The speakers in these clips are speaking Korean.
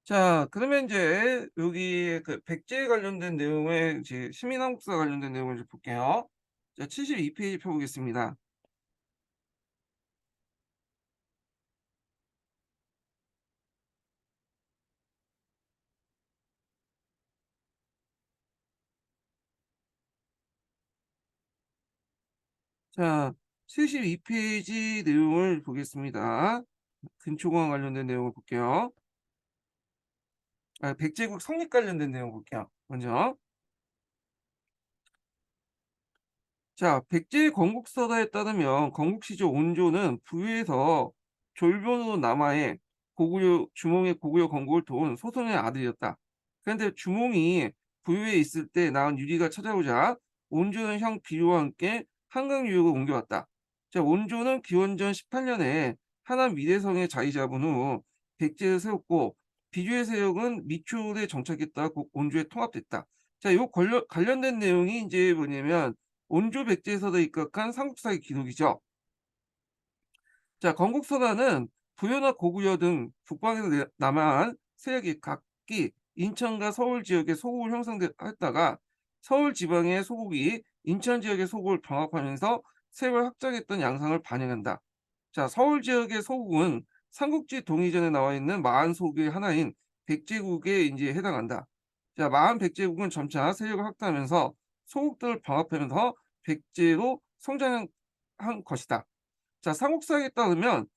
자, 그러면 이제 여기 그 백제 관련된 내용을 이제 시민한국사 관련된 내용을 좀 볼게요. 자, 72페이지 펴보겠습니다. 자, 72페이지 내용을 보겠습니다. 근초공항 관련된 내용을 볼게요. 백제국 성립 관련된 내용 볼게요. 먼저. 자, 백제 건국서다에 따르면 건국시조 온조는 부유에서 졸변으로 남하해 고구려 주몽의 고구려 건국을 도운 소선의 아들이었다. 그런데 주몽이 부유에 있을 때 낳은 유리가 찾아오자 온조는 형 비류와 함께 한강 유역을 옮겨왔다. 자, 온조는 기원전 18년에 하남 미대성에 자리 잡은 후 백제를 세웠고 비주의 세력은 미초에 정착했다 온조에 통합됐다. 자, 요 관련된 내용이 이제 뭐냐면 온조 백제에서도 입각한 삼국사의 기록이죠. 자, 건국선화는 부여나 고구려 등 북방에서 남한 세력이 각기 인천과 서울 지역의 소국을 형성했다가 서울 지방의 소국이 인천 지역의 소국을 병합하면서 세력을 확장했던 양상을 반영한다. 자, 서울 지역의 소국은 삼국지 동의전에 나와 있는 마한 소국의 하나인 백제국에 이제 해당한다. 자, 마한 백제국은 점차 세력을 확대하면서 소국들을 병합하면서 백제로 성장한 것이다. 자, 삼국사에 따르면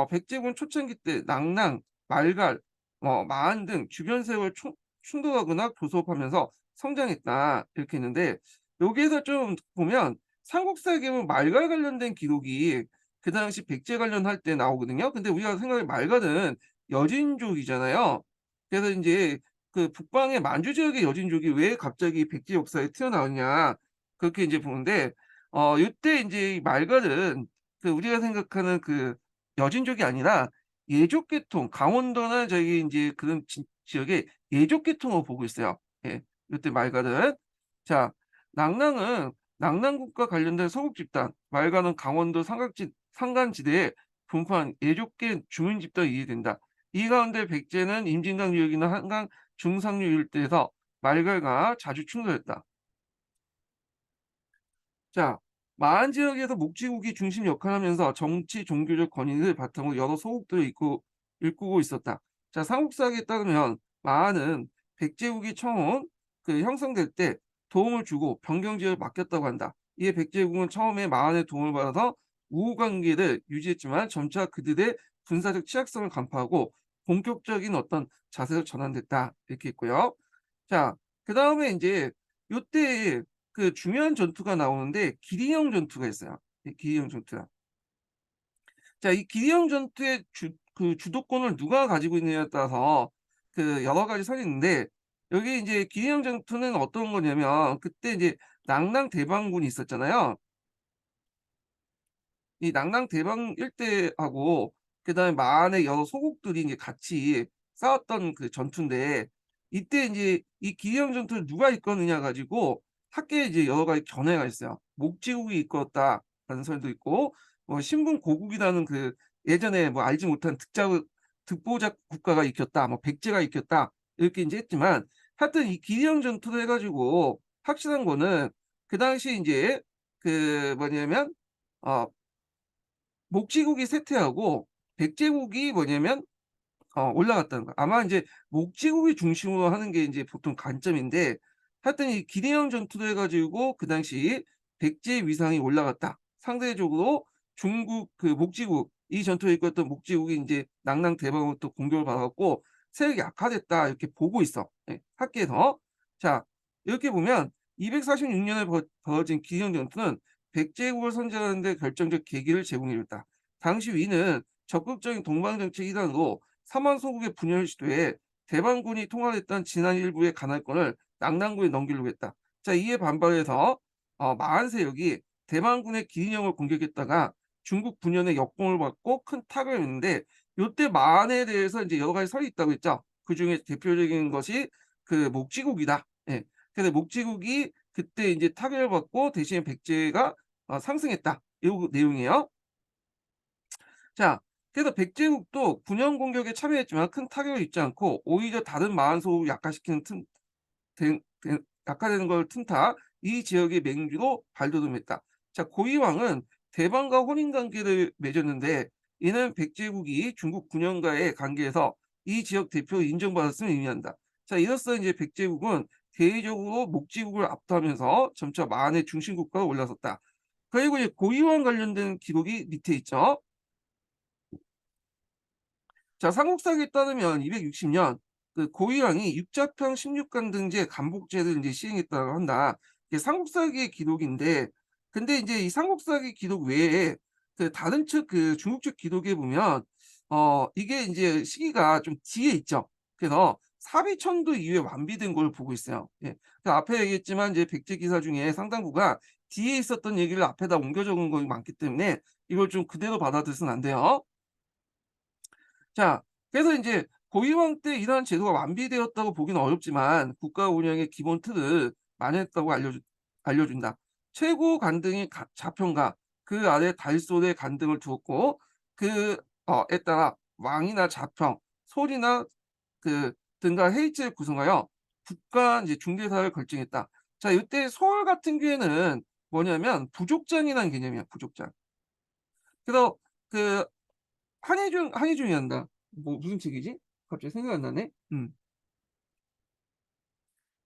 백제군 초창기 때 낭랑, 말갈, 마한 등 주변 세력을 충돌하거나 교섭하면서 성장했다 이렇게 있는데 여기에서 좀 보면 삼국사에 보면 말갈 관련된 기록이 그 당시 백제 관련할 때 나오거든요. 근데 우리가 생각해 말갈은 여진족이잖아요. 그래서 이제 그 북방의 만주 지역의 여진족이 왜 갑자기 백제 역사에 튀어나왔냐 그렇게 이제 보는데 이때 이제 이 말갈은 그 우리가 생각하는 그 여진족이 아니라 예족계통, 강원도나 저기 인제 그런 지역의 예족계통으로 보고 있어요. 예. 요때 말가는. 자, 낭랑은 낭랑국과 관련된 서국 집단, 말가는 강원도 산간지대에 분포한 예족계 주민 집단이 이해된다. 이 가운데 백제는 임진강 유역이나 한강 중상류 일대에서 말갈과 자주 충돌했다. 자, 마한 지역에서 목지국이 중심 역할을 하면서 정치, 종교적 권위를 바탕으로 여러 소국들을 일구고 있었다. 자, 삼국사기에 따르면 마한은 백제국이 처음 형성될 때 도움을 주고 변경지역을 맡겼다고 한다. 이에 백제국은 처음에 마한의 도움을 받아서 우호 관계를 유지했지만 점차 그들의 군사적 취약성을 간파하고 본격적인 어떤 자세로 전환됐다. 이렇게 있고요. 자, 그다음에 이제 요때 그 중요한 전투가 나오는데 기리형 전투가 있어요. 이 기리형 전투가. 자, 이 기리형 전투의 주도권을 누가 가지고 있느냐에 따라서 그 여러 가지 설이 있는데 여기 인제 기리형 전투는 어떤 거냐면 그때 이제 낭랑 대방군이 있었잖아요. 이 낭랑 대방 일대하고 그다음에 만의 여러 소국들이 이제 같이 싸웠던 그 전투인데 이때 인제 이 기리형 전투를 누가 이끄느냐 가지고 학계에 이제 여러 가지 견해가 있어요. 목지국이 이끌었다라는 설도 있고 신분 고국이라는 그 예전에 뭐 알지 못한 득보자 국가가 이겼다, 뭐 백제가 이겼다 이렇게 인제 했지만 하여튼 이 기리형 전투를 해 가지고 확실한 거는 그 당시에 인제 그 뭐냐면 어 목지국이 쇠퇴하고 백제국이 뭐냐면 올라갔다는 거야. 아마 인제 목지국이 중심으로 하는 게 인제 보통 관점인데 하여튼 이 기대형 전투를 해 가지고 그 당시 백제의 위상이 올라갔다. 상대적으로 중국 그 목지국 이 전투에 이끌었던 목지국이 인제 낭랑 대방으로부터 공격을 받아 갖고 세력이 약화됐다 이렇게 보고 있어. 예 학계에서. 자 이렇게 보면 246 년에 벌어진 기대형 전투는 백제국을 선전하는 데 결정적 계기를 제공해 줬다. 당시 위는 적극적인 동방 정책 일환으로 삼한 소국의 분열을 시도해 대방군이 통할했던 진안 일부의 관할권을 낙랑군에 넘기려고 했다. 자, 이에 반발해서 마한 세력이 대방군의 기인령을 공격했다가 중국 분열의 역공을 받고 큰 타격을 했는데 요때 마한에 대해서 이제 여러 가지 설이 있다고 했죠. 그중에 대표적인 것이 그 목지국이다. 예. 근데 목지국이 그때 이제 타격을 받고 대신에 백제가 상승했다. 요 내용이에요. 자 그래서 백제국도 군영 공격에 참여했지만 큰 타격을 입지 않고 오히려 다른 마한 소국을 약화시키는 약화되는 걸 틈타 이 지역의 맹주로 발돋움했다. 자, 고이왕은 대방과 혼인 관계를 맺었는데 이는 백제국이 중국 군영과의 관계에서 이 지역 대표 인정받았음을 의미한다. 자, 이로써 이제 백제국은 대외적으로 목지국을 압도하면서 점차 만의 중심국가로 올라섰다. 그리고 이제 고이왕 관련된 기록이 밑에 있죠. 자, 삼국사기에 따르면 260년 그 고이랑이 육자평 16강 등제 간복제를 이제 시행했다고 한다. 이게 삼국사기의 기록인데, 근데 이제 이 삼국사기 기록 외에 그 다른 측 그 중국 측 기록에 보면 이게 이제 시기가 좀 뒤에 있죠. 그래서 사비천도 이후에 완비된 걸 보고 있어요. 예. 그 앞에 얘기했지만 이제 백제 기사 중에 상당부가 뒤에 있었던 얘기를 앞에다 옮겨 적은 것이 많기 때문에 이걸 좀 그대로 받아들여서는 안 돼요. 자, 그래서 인제 고이왕 때 이러한 제도가 완비되었다고 보기는 어렵지만 국가 운영의 기본 틀을 마련했다고 알려준다. 최고 간등이 자평가, 그 아래 달소의 간등을 두었고 그 에 따라 왕이나 자평, 솔이나 그 등과 회의체를 구성하여 국가 이제 중대사를 결정했다. 자, 이때 솔 같은 경우에는 뭐냐면 부족장이라는 개념이야, 부족장. 그래서 그 한희중이란다. 뭐 무슨 책이지? 갑자기 생각이 안 나네.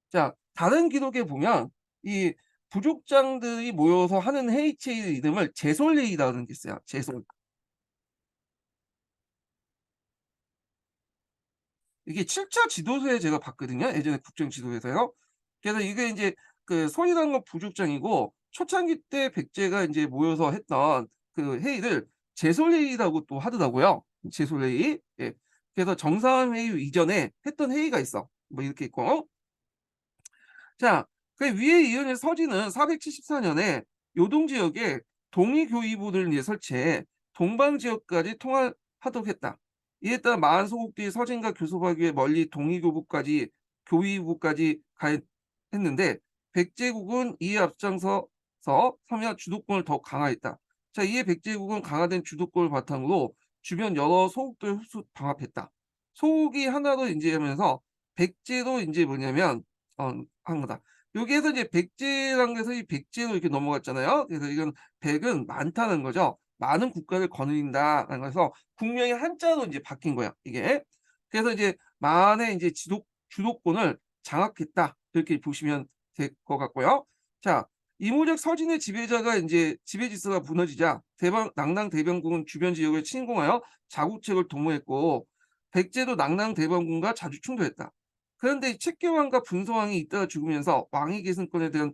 자, 다른 기록에 보면 이 부족장들이 모여서 하는 회의체의 이름을 제솔회의라는 게 있어요. 제솔. 이게 7차 지도서에 제가 봤거든요. 예전에 국정 지도에서요. 그래서 이게 인제 그 손이라는 건 부족장이고 초창기 때 백제가 인제 모여서 했던 그 회의를 제솔회의라고 또 하더라고요. 제솔회의. 예. 그래서 정상회의 이전에 했던 회의가 있어. 뭐 이렇게 있고. 자, 그 위에 이은 서진은 474년에 요동 지역에 동의교의부를 이제 설치해 동방 지역까지 통할하도록 했다. 이에 따라 마한 소국들이 서진과 교섭하기 위해 멀리 동의교부까지 교의부까지 했는데 백제국은 이에 앞장서서 서면 주도권을 더욱 강화했다. 자, 이에 백제국은 강화된 주도권을 바탕으로 주변 여러 소국들을 흡수 방합했다. 소국이 하나로 인제하면서 백제도 인제 뭐냐면 한 거다. 여기에서 이제 백제라는 게서 이 백제로 이렇게 넘어갔잖아요. 그래서 이건 백은 많다는 거죠. 많은 국가를 거느린다라는 거에서 국명의 한자로 이제 바뀐 거야, 이게. 그래서 이제 만의 이제 주도권을 장악했다. 이렇게 보시면 될 것 같고요. 자, 이모작 서진의 지배자가 이제 지배 질서가 무너지자 낙랑 대변국은 주변 지역을 침공하여 자국책을 도모했고 백제도 낙랑 대변군과 자주 충돌했다. 그런데 이 책계왕과 분서왕이 잇따라 죽으면서 왕위 계승권에 대한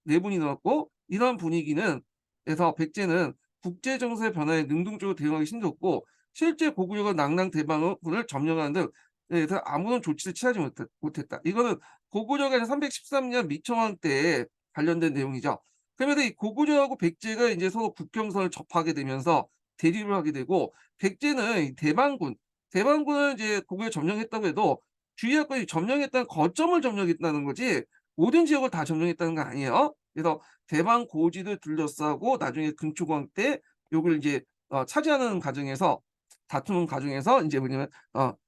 내분이 일어났고 이런 분위기는 에서 백제는 국제 정세의 변화에 능동적으로 대응하기 힘들었고 실제 고구려가 낙랑 대방군을 점령하는 등 에서 아무런 조치를 취하지 못했다. 이거는 고구려가 313년 미청왕 때에 관련된 내용이죠. 그러면서 이 고구려하고 백제가 이제 서로 국경선을 접하게 되면서 대립을 하게 되고 백제는 이 대방군을 이제 고구려 점령했다고 해도 주의할 점령했다는 거점을 점령했다는 거지 모든 지역을 다 점령했다는 건 아니에요. 그래서 대방 고지를 둘러싸고 나중에 근초광 때 요걸 이제 차지하는 과정에서 다투는 과정에서 인제 뭐냐면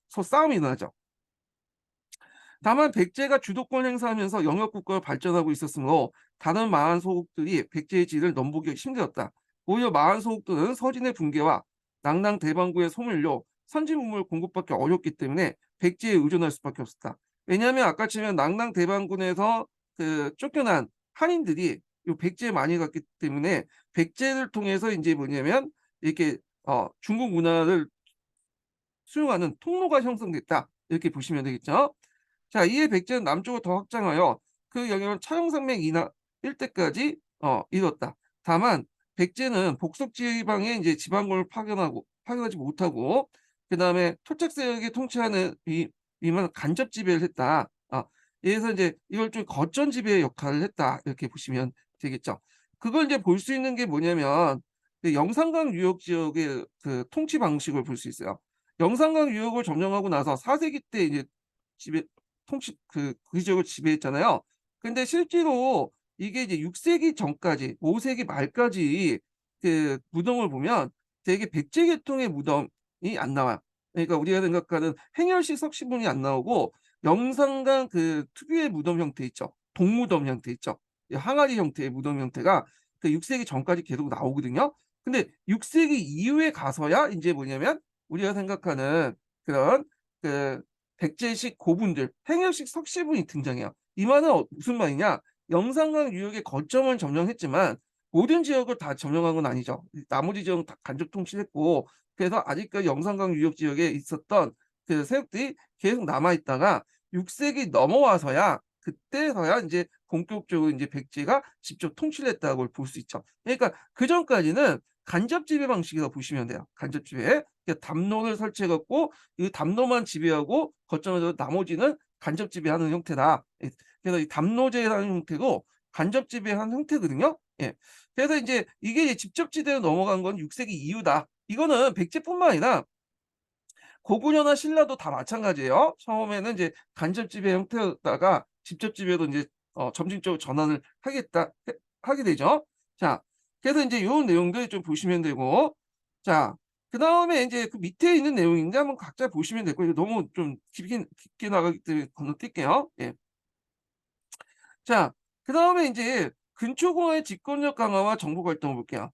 서로 싸움이 일어나죠. 다만 백제가 주도권 행사하면서 영역 국가로 발전하고 있었으므로 다른 마한 소국들이 백제의 지위를 넘보기 힘들었다. 오히려 마한 소국들은 서진의 붕괴와 낙랑 대방구의 소멸로 선진물을 공급받기 어렵기 때문에 백제에 의존할 수밖에 없었다. 왜냐하면 아까 치면 낙랑 대방군에서 그 쫓겨난 한인들이 요 백제에 많이 갔기 때문에 백제를 통해서 인제 뭐냐면 이렇게 중국 문화를 수용하는 통로가 형성됐다. 이렇게 보시면 되겠죠. 자, 이에 백제는 남쪽으로 더 확장하여 그 영역을 차용산맥 이나 일대까지 이뤘다. 다만 백제는 복속 지방에 이제 지방군을 파견하지 못하고 그다음에 토착 세력이 통치하는 위만 간접 지배를 했다. 이래서 이제 이걸 좀 거점 지배 역할을 했다. 이렇게 보시면 되겠죠. 그걸 이제 볼 수 있는 게 뭐냐면 그 영산강 유역 지역의 그 통치 방식을 볼 수 있어요. 영산강 유역을 점령하고 나서 4세기 때 이제 지배 그 지역을 지배했잖아요. 근데 실제로 이게 이제 6세기 전까지 5세기 말까지 그 무덤을 보면 되게 백제 계통의 무덤이 안 나와요. 그러니까 우리가 생각하는 행렬식 석시문이 안 나오고 영산강 그 특유의 무덤 형태 있죠. 동무덤 형태 있죠. 이 항아리 형태의 무덤 형태가 그 6 세기 전까지 계속 나오거든요. 근데 6 세기 이후에 가서야 인제 뭐냐면 우리가 생각하는 그런 그 백제식 고분들, 행렬식 석시분이 등장해요. 이 말은 무슨 말이냐? 영산강 유역의 거점을 점령했지만 모든 지역을 다 점령한 건 아니죠. 나머지 지역은 다 간접 통치했고 그래서 아직까지 영산강 유역 지역에 있었던 그 세력들이 계속 남아 있다가 6 세기 넘어와서야 그때서야 인제 본격적으로 인제 백제가 직접 통치를 했다고 볼 수 있죠. 그러니까 그전까지는 간접 지배 방식이라고 보시면 돼요. 간접 지배. 그러니까 담론을 설치해 갖고 이 담론만 지배하고 거점에서 나머지는 간접 지배하는 형태다. 예. 그래서 이 담로제라는 형태도 간접 지배한 형태거든요. 예. 그래서 인제 이게 이제 직접 지배로 넘어간 건 6 세기 이후다. 이거는 백제뿐만 아니라 고구려나 신라도 다 마찬가지예요. 처음에는 이제 간접 지배 형태였다가 직접 지배로 인제 점진적으로 전환을 하게 되죠. 자, 그래서 인제 요런 내용들 좀 보시면 되고 자, 그다음에 인제 그 밑에 있는 내용인데 한번 각자 보시면 되고 이거 너무 좀 깊게 나가기 때문에 건너뛸게요. 예. 자, 그다음에 인제 근초공화의 집권력 강화와 정복 활동을 볼게요.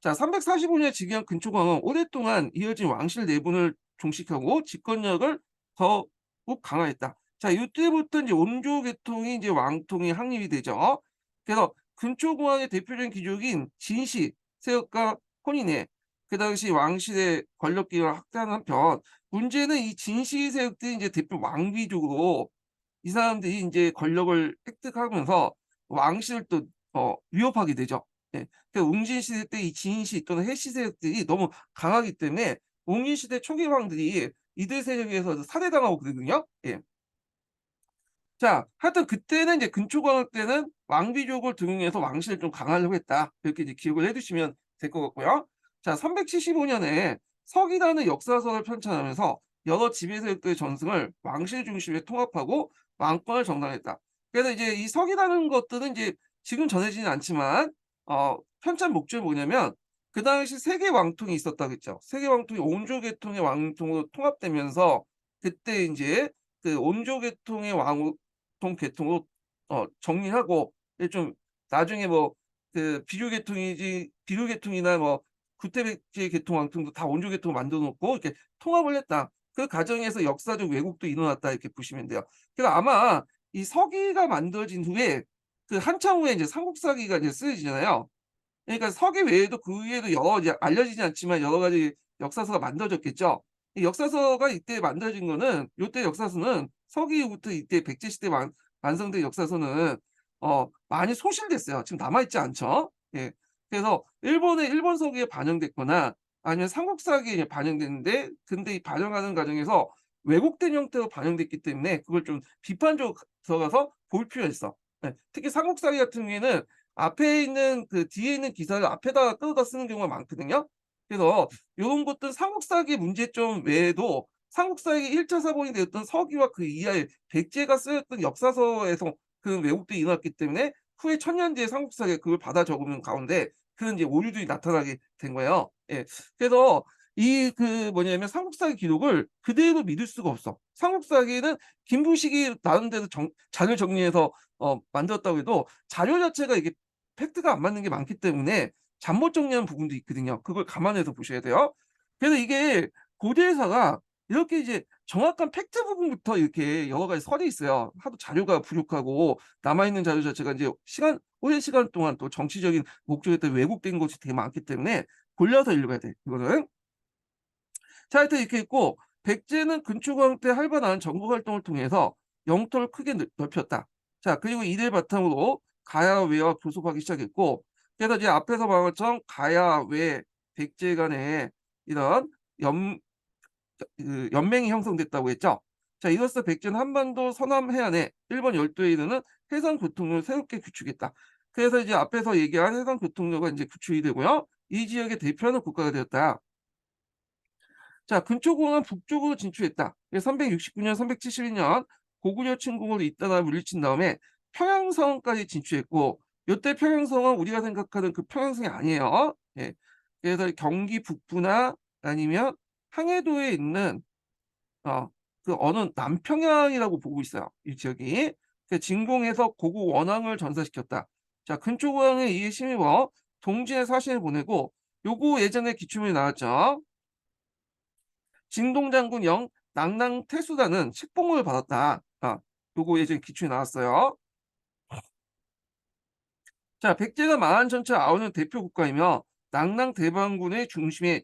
자, 345년 즉위한 근초공화는 오랫동안 이어진 왕실 내분을 종식하고 집권력을 더욱 강화했다. 자, 이때부터 이제 원조 계통이 이제 왕통이 확립이 되죠. 그래서 근초공화의 대표적인 귀족인 진시 세력과 혼인해 그 당시 왕실의 권력 기회를 확대하는 한편 문제는 이 진시 세력들이 이제 대표 왕비족으로 이 사람들이 인제 권력을 획득하면서 왕실을 또 위협하게 되죠. 예. 그 웅진 시대 때 이 진시 또는 해시 세력들이 너무 강하기 때문에 웅진 시대 초기 왕들이 이들 세력에 의해서 살해당하고 그러거든요. 예. 자, 하여튼 그때는 이제 근초광학 때는 왕비족을 등용해서 왕실을 좀 강화하려고 했다. 이렇게 이제 기억을 해 두시면 될 것 같고요. 자, 375 년에 석이라는 역사서를 편찬하면서 여러 지배 세력들의 전승을 왕실 중심에 통합하고 왕권을 정당했다. 그래서 이제 이 석이라는 것들은 이제 지금 전해지진 않지만 편찬 목적이 뭐냐면 그 당시 세계 왕통이 있었다고 했죠. 세계 왕통이 온조 계통의 왕통으로 통합되면서 그때 인제 그 온조 계통의 통 계통으로 정리하고 이제 좀 나중에 뭐 그 비료 계통이나 뭐 구태백제 계통 왕통도 다 원조 계통을 만들어 놓고 이렇게 통합을 했다. 그 과정에서 역사적 왜곡도 일어났다 이렇게 보시면 돼요. 그래서 아마 이 서기가 만들어진 후에 그 한참 후에 이제 삼국사기가 이제 쓰여지잖아요. 그러니까 서기 외에도 그 외에도 여러 이제 알려지지 않지만 여러 가지 역사서가 만들어졌겠죠. 이 역사서가 이때 만들어진 거는 요때 역사서는 서기 이후부터 이때 백제 시대 완성된 역사서는 많이 소실됐어요. 지금 남아 있지 않죠. 예. 그래서 일본의 일본 서기에 반영됐거나 아니면 삼국사기에 반영됐는데 근데 이 반영하는 과정에서 왜곡된 형태로 반영됐기 때문에 그걸 좀 비판적으로 들어가서 볼 필요가 있어. 예. 특히 삼국사기 같은 경우에는 앞에 있는 그 뒤에 있는 기사를 앞에다가 끌어다 쓰는 경우가 많거든요. 그래서 요런 것들 삼국사기 문제점 외에도 삼국사기 1차 사본이 되었던 서기와 그 이하의 백제가 쓰였던 역사서에서 그 왜곡들이 일어났기 때문에 후에 천년 뒤에 삼국사기에 그걸 받아 적으는 가운데 그런 이제 오류들이 나타나게 된 거예요. 예. 그래서 이 그 뭐냐면 삼국사기 기록을 그대로 믿을 수가 없어. 삼국사기는 김부식이 나름대로 자료 정리해서 만들었다고 해도 자료 자체가 이게 팩트가 안 맞는 게 많기 때문에 잘못 정리한 부분도 있거든요. 그걸 감안해서 보셔야 돼요. 그래서 이게 고대사가 이렇게 이제 정확한 팩트 부분부터 이렇게 여러 가지 설이 있어요. 하도 자료가 부족하고 남아 있는 자료 자체가 인제 오랜 시간 동안 또 정치적인 목적에 따라 왜곡된 것이 되게 많기 때문에 골라서 읽어야 돼, 이거는. 자, 하여튼 이렇게 있고 백제는 근초광 때 활발한 정부 활동을 통해서 영토를 크게 넓혔다. 자, 그리고 이를 바탕으로 가야, 외와 교섭하기 시작했고 그래서 이제 앞에서 말한 것처럼 가야, 외, 백제 간에 이런 연 연맹이 형성됐다고 했죠. 자, 이로써 백제는 한반도 서남 해안에 일본 열도에 이르는 해상 교통로를 새롭게 구축했다. 그래서 이제 앞에서 얘기한 해상 교통로가 인제 구축이 되고요. 이 지역의 대표하는 국가가 되었다. 자, 근초공은 북쪽으로 진출했다. 369년, 372년 고구려 침공으로 잇따라 물리친 다음에 평양성까지 진출했고 요때 평양성은 우리가 생각하는 그 평양성이 아니에요. 예. 그래서 경기 북부나 아니면 항해도에 있는 어 그 어느 남평양이라고 보고 있어요, 이 지역이. 그 진공해서 고국 원앙을 전사시켰다. 자, 근초고왕에 의해 힘입어 동진에 사신을 보내고, 요거 예전에 기출문제 나왔죠. 진동장군 영 낭랑태수단은 책봉을 받았다. 요거 예전에 기출이 나왔어요. 자, 백제가 마한 전차 아우는 대표 국가이며 낭랑 대방군의 중심에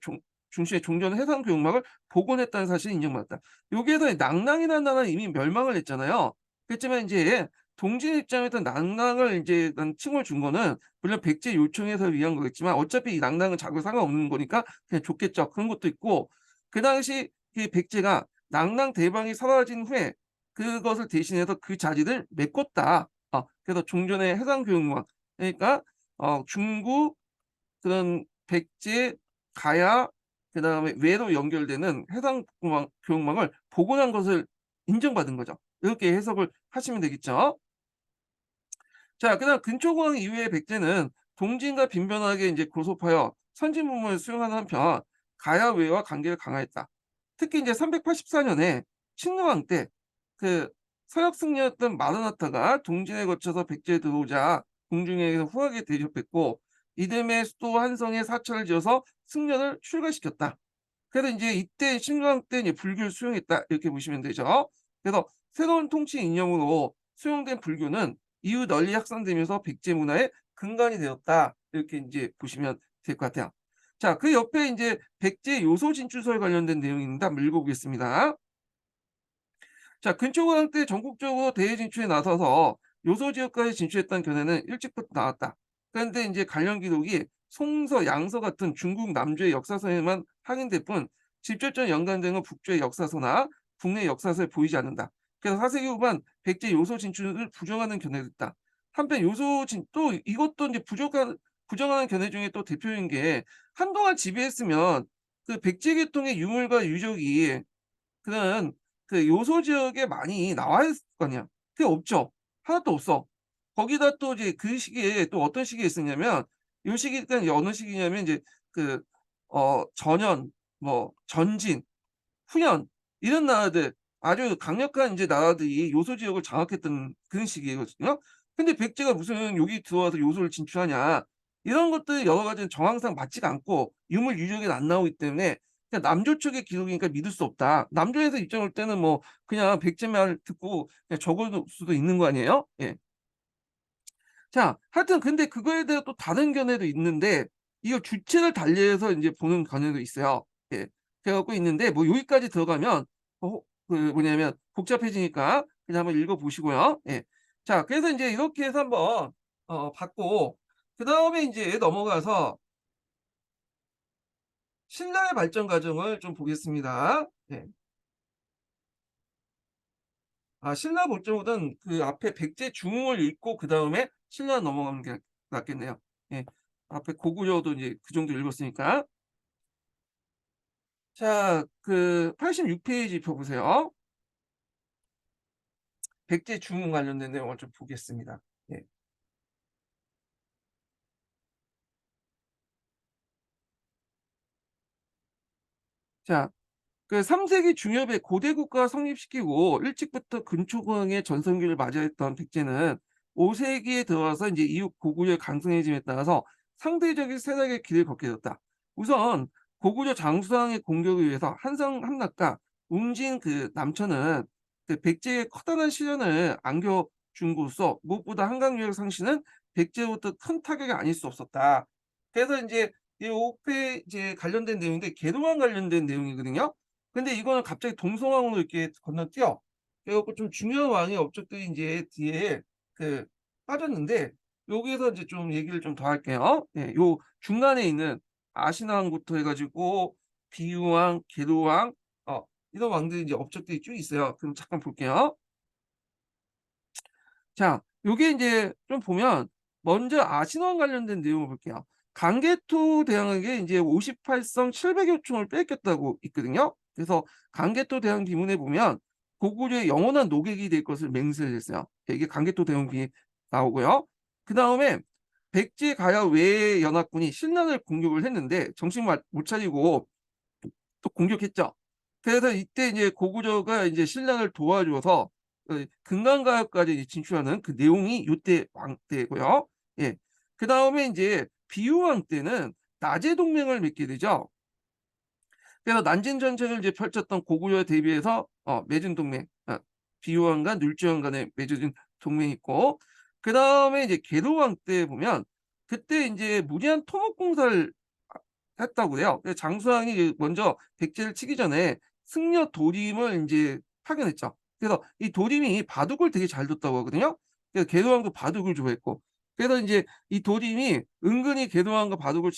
종전 해상 교육망을 복원했다는 사실이 인정받았다. 여기에서 낭랑이라는 나라는 이미 멸망을 했잖아요. 그렇지만 이제 동진 입장에서 낭랑을 이제 칭을 준 거는 물론 백제 요청해서 위한 거겠지만 어차피 이 낭랑은 자국 상관없는 거니까 그냥 줬겠죠. 그런 것도 있고, 그 당시 이 백제가 낭랑 대방이 사라진 후에 그것을 대신해서 그 자리를 메꿨다. 그래서 종전의 해상 교육망, 그러니까 중국, 그런 백제, 가야, 그다음에 외로 연결되는 해상 교역망을 복원한 것을 인정받은 거죠. 이렇게 해석을 하시면 되겠죠. 자, 그다음 근초고왕 이후에 백제는 동진과 빈번하게 이제 교섭하여 선진문물을 수용하는 한편 가야외와 관계를 강화했다. 특히 이제 384년에 친루왕 때 그 서역 승려였던 마르나타가 동진에 거쳐서 백제에 들어오자 궁중에서 후하게 대접했고, 이듬해 수도 한성에 사찰을 지어서 승려를 출가시켰다. 그래서 이제 이때 신루왕 때 이제 불교를 수용했다, 이렇게 보시면 되죠. 그래서 새로운 통치 이념으로 수용된 불교는 이후 널리 확산되면서 백제 문화의 근간이 되었다, 이렇게 이제 보시면 될 것 같아요. 자, 그 옆에 이제 백제 요소 진출설 관련된 내용입니다. 한번 읽어보겠습니다. 자, 근초고등 때 전국적으로 대외 진출에 나서서 요소 지역까지 진출했다는 견해는 일찍부터 나왔다. 그런데 이제 관련 기록이 송서, 양서 같은 중국 남조의 역사서에만 확인될 뿐 직접적 연관 등은 북조의 역사서나 국내 역사서에 보이지 않는다. 그래서 4세기 후반 백제 요소 진출을 부정하는 견해도 있다. 한편 또 이것도 이제 부정하는 견해 중에 또 대표인 게, 한동안 지배했으면 그 백제 계통의 유물과 유적이 그런 그 요소 지역에 많이 나와 있을 거 아니야. 그게 없죠. 하나도 없어. 거기다 또 이제 그 시기에 또 어떤 시기에 있었냐면, 요 시기가 이제 어느 시기냐면 이제 그 전현, 뭐 전진, 후현, 이런 나라들, 아주 강력한 이제 나라들이 요소 지역을 장악했던 그런 시기거든요. 근데 백제가 무슨 여기 들어와서 요소를 진출하냐. 이런 것들 여러 가지 정황상 맞지가 않고 유물 유적이 안 나오기 때문에 그냥 남조 측의 기록이니까 믿을 수 없다. 남조에서 입장 올 때는 뭐 그냥 백제 말 듣고 그냥 적을 수도 있는 거 아니에요? 예. 자, 하여튼 근데 그거에 대해 또 다른 견해도 있는데, 이거 주체를 달리해서 인제 보는 견해도 있어요. 예. 그래 갖고 있는데, 뭐 여기까지 들어가면 그 뭐냐면 복잡해지니까 그냥 한번 읽어 보시고요. 예. 자, 그래서 인제 이렇게 해서 한번 봤고, 그다음에 인제 넘어가서 신라의 발전 과정을 좀 보겠습니다. 예. 신라 볼정보다는 그 앞에 백제 중흥을 읽고 그다음에 신라 넘어가는 게 낫겠네요. 예. 앞에 고구려도 이제 그 정도 읽었으니까. 자, 그 86 페이지 펴 보세요. 백제 중흥 관련된 내용을 좀 보겠습니다. 예. 자, 그 3 세기 중엽에 고대 국가 성립시키고 일찍부터 근초고항의 전성기를 맞이했던 백제는 5 세기에 들어와서 인제 이후 고구려의 강성해짐에 따라서 상대적인 세락의 길을 걷게 되었다. 우선 고구려 장수왕의 공격을 위해서 한성 함락과 웅진 그 남천은 그 백제의 커다란 시련을 안겨줌으로써 무엇보다 한강 유역 상실은 백제로부터 큰 타격이 아닐 수 없었다. 그래서 인제 이 5 페이지에 관련된 내용인데 계도랑 관련된 내용이거든요. 근데 이거는 갑자기 동서왕으로 이렇게 건너뛰어. 그래 갖고 좀 중요한 왕의 업적들이 인제 뒤에 그 빠졌는데, 여기에서 이제 좀 얘기를 좀 더 할게요. 예. 요 중간에 있는 아신왕부터 해 가지고 비유왕, 계도왕, 이런 왕들이 이제 업적들이 쭉 있어요. 그럼 잠깐 볼게요. 자, 요게 인제 좀 보면 먼저 아신왕 관련된 내용을 볼게요. 강개토 대왕에게 인제 58성 700여 총을 뺏겼다고 있거든요. 그래서 강개토 대왕 기문에 보면 고구려의 영원한 노객이 될 것을 맹세를 했어요. 이게 강개토 대왕기 나오고요. 그다음에 백제 가야 외의 연합군이 신라를 공격을 했는데 정신 못 차리고 또 공격했죠. 그래서 이때 이제 고구려가 이제 신라를 도와줘서 금강가야까지 진출하는 그 내용이 요때 왕 때고요. 예. 그다음에 이제 비유왕 때는 나제 동맹을 맺게 되죠. 그래서 난징 전쟁을 이제 펼쳤던 고구려에 대비해서 맺은 동맹, 비유왕과 눌주왕 간에 맺어진 동맹이 있고, 그다음에 이제 계도왕 때 보면 그때 이제 무리한 토목 공사를 했다고 해요. 그래서 장수왕이 먼저 백제를 치기 전에 승려 도림을 인제 파견했죠. 그래서 이 도림이 바둑을 되게 잘 뒀다고 하거든요. 그래서 계도왕도 바둑을 좋아했고, 그래서 인제 이 도림이 은근히 계도왕과 바둑을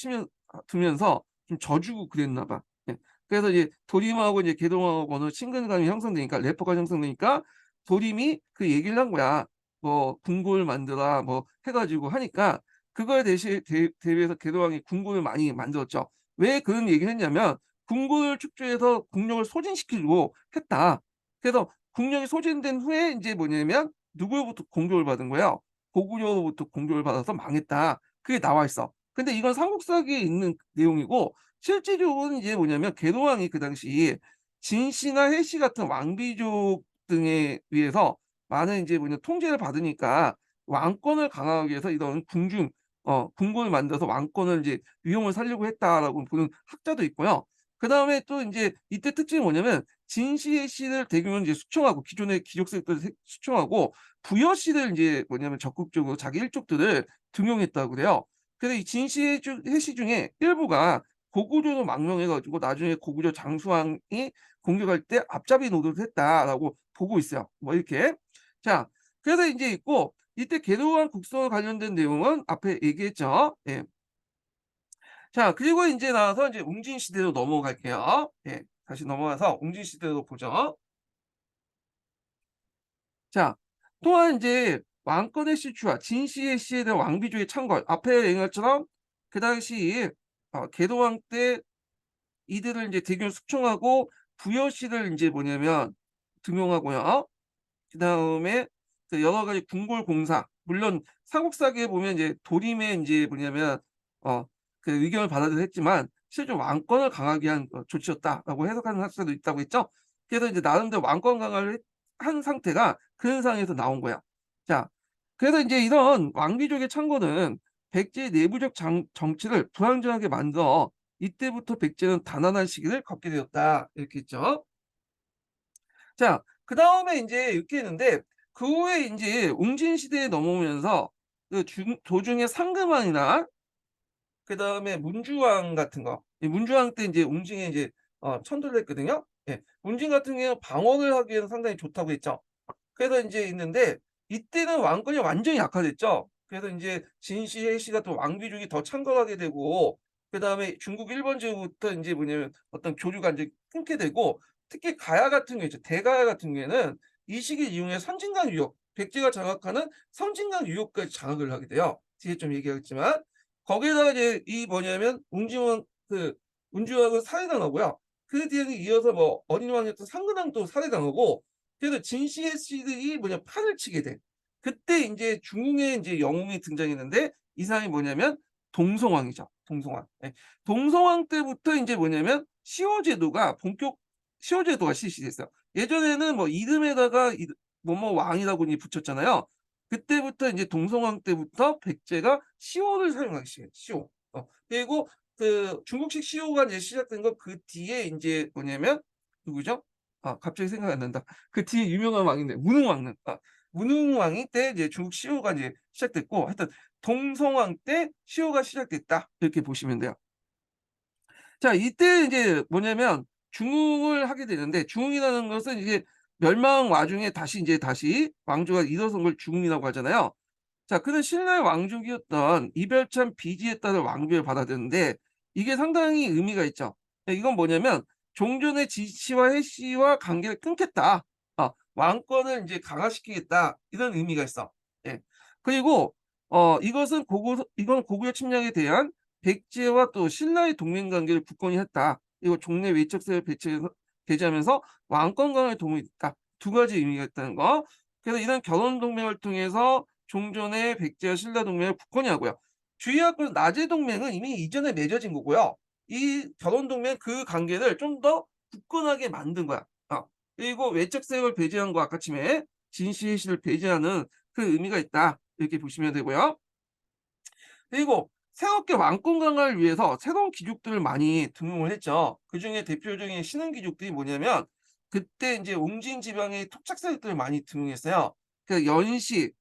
두면서 좀 져주고 그랬나 봐. 예. 그래서 이제 도림하고 이제 계도왕하고 어느 친근감이 형성되니까, 래퍼가 형성되니까 도림이 그 얘기를 한 거야. 뭐 "궁궐 만들어라." 뭐 해 가지고 하니까 그거에 대비해서 계도왕이 궁궐을 많이 만들었죠. 왜 그런 얘기를 했냐면 궁궐을 축조해서 국력을 소진시키려고 했다. 그래서 국력이 소진된 후에 인제 뭐냐면 누구로부터 공격을 받은 거예요? 고구려로부터 공격을 받아서 망했다. 그게 나와 있어. 근데 이건 삼국사기에 있는 내용이고, 실제적으로는 이제 뭐냐면 계도왕이 그 당시 진씨나 해씨 같은 왕비족 등에 의해서 많은 인제 통제를 받으니까 왕권을 강화하기 위해서 이런 궁궐을 만들어서 왕권을 이제 위용을 살리고 했다라고 보는 학자도 있고요. 그다음에 또 인제 이때 특징이 뭐냐면 진시의 씨를 대규모로 이제 수청하고, 기존의 귀족 세력들을 수청하고 부여씨를 인제 적극적으로 자기 일족들을 등용했다고 그래요. 그래서 이 진시의 해씨 중에 일부가 고구려로 망명해 가지고 나중에 고구려 장수왕이 공격할 때 앞잡이 노릇을 했다라고 보고 있어요. 뭐 이렇게. 자, 그래서 인제 있고, 이때 계도왕 국서 관련된 내용은 앞에 얘기했죠. 예. 자, 그리고 인제 나와서 이제 웅진 시대로 넘어갈게요. 예. 다시 넘어가서 웅진 시대로 보죠. 자, 또한 인제 왕권의 실추와 진시의 시에 대한 왕비조의 창궐, 앞에 얘기한 것처럼 그 당시 계도왕 때 이들을 인제 대규모 숙청하고 부여씨를 인제 등용하고요. 그다음에 그 여러 가지 궁궐 공사, 물론 삼국사기에 보면 이제 도림의 인제 그 의견을 받아들여 했지만 실제로 왕권을 강하게 한 조치였다라고 해석하는 학자도 있다고 했죠. 그래서 이제 나름대로 왕권 강화를 한 상태가 근현상에서 나온 거야. 자, 그래서 인제 이런 왕비족의 창건은 백제의 내부적 정치를 불안정하게 만들어 이때부터 백제는 단안한 시기를 겪게 되었다. 이렇게 했죠. 자, 그다음에 인제 이렇게 했는데 그 후에 인제 웅진 시대에 넘어오면서 그 도중에 상금왕이나 그다음에 문주왕 같은 거, 이 문주왕 때 인제 웅진에 인제 천도를 했거든요. 예. 웅진 같은 경우는 방어를 하기에는 상당히 좋다고 했죠. 그래서 인제 있는데 이때는 왕권이 완전히 약화됐죠. 그래서 인제 진시, 해시가 또 왕비족이 더 창궐하게 되고, 그다음에 중국 일본제후부터 인제 어떤 교류가 인제 끊게 되고, 특히 가야 같은 경우 있죠. 대가야 같은 경우에는 이 시기를 이용해 선진강 유역, 백제가 장악하는 선진강 유역까지 장악을 하게 돼요. 뒤에 좀 얘기하겠지만. 거기에다가 이제 웅진왕 문주왕은 살해당하고요. 그 뒤에는 이어서 뭐 어린 왕이었던 상근왕도 살해당하고, 그래서 진시의 씨들이 판을 치게 돼. 그때 인제 중흥의 인제 영웅이 등장했는데 이 사람이 동성왕이죠. 동성왕. 예. 동성왕 때부터 인제 시호 제도가 실시됐어요. 예전에는 뭐 이름에다가 뭐뭐 왕이라고 이제 붙였잖아요. 그때부터 인제 동성왕 때부터 백제가 시호를 사용하기 시작해요. 시호. 그리고 그 중국식 시호가 이제 시작된 건 그 뒤에 인제 누구죠? 갑자기 생각이 안 난다. 그 뒤에 유명한 왕인데 문흥왕릉. 문흥왕이 때 이제 중국 시호가 이제 시작됐고, 하여튼 동성왕 때 시호가 시작됐다. 이렇게 보시면 돼요. 자, 이때 이제 중흥을 하게 되는데, 중흥이라는 것은 이제 멸망 와중에 다시 왕조가 일어선 걸 중흥이라고 하잖아요. 자, 그는 신라의 왕족이었던 이별찬 비지에 따른 왕비를 받아들였는데 이게 상당히 의미가 있죠. 이건 종전의 지시와 해씨와 관계를 끊겠다. 왕권을 이제 강화시키겠다. 이런 의미가 있어. 예. 그리고 이건 고구려 침략에 대한 백제와 또 신라의 동맹 관계를 굳건히 했다. 그리고 종래 외척세를 배제하면서 왕권 강화에 도움이 됐다. 두 가지 의미가 있다는 거. 그래서 이런 결혼 동맹을 통해서 종전의 백제와 신라 동맹을 굳건히 하고요. 주의할 건 나제 동맹은 이미 이전에 맺어진 거고요. 이 결혼 동맹 그 관계를 좀 더 굳건하게 만든 거야. 그리고 외적 세력을 배제한 거 아까 침해 진시의 씨를 배제하는 그 의미가 있다. 이렇게 보시면 되고요. 그리고 새롭게 왕권 강화를 위해서 새로운 귀족들을 많이 등용을 했죠. 그중에 대표적인 신흥 귀족들이 뭐냐면 그때 인제 웅진 지방의 토착 세력들을 많이 등용했어요. 그 연씨,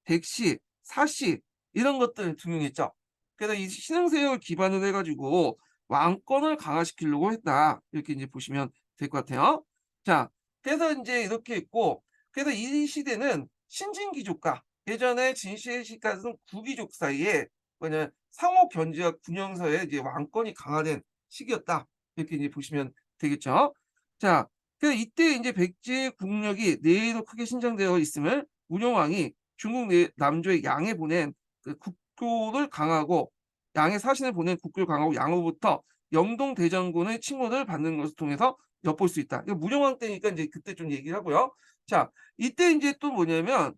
백씨, 사씨 이런 것들을 등용했죠. 그래서 이 신흥 세력을 기반으로 해 가지고 왕권을 강화시키려고 했다. 이렇게 인제 보시면 될 것 같아요. 자, 그래서 인제 이렇게 했고 그래서 이 시대는 신진 귀족과 예전에 진시의 시까지는 구귀족 사이에 뭐냐면 상호 견제와 군영서에 이제 왕권이 강화된 시기였다. 이렇게 이제 보시면 되겠죠. 자, 그래서 이때 인제 백제의 국력이 내외로 크게 신장되어 있음을 문영왕이 중국 남조의 양에 보낸 그 국교를 강하고 양의 사신을 보낸 국교를 강하고 양으로부터 영동 대장군의 칭호를 받는 것을 통해서 엿볼 수 있다. 이거 문영왕 때니까 인제 그때 좀 얘기를 하고요. 자, 이때 인제 또 뭐냐면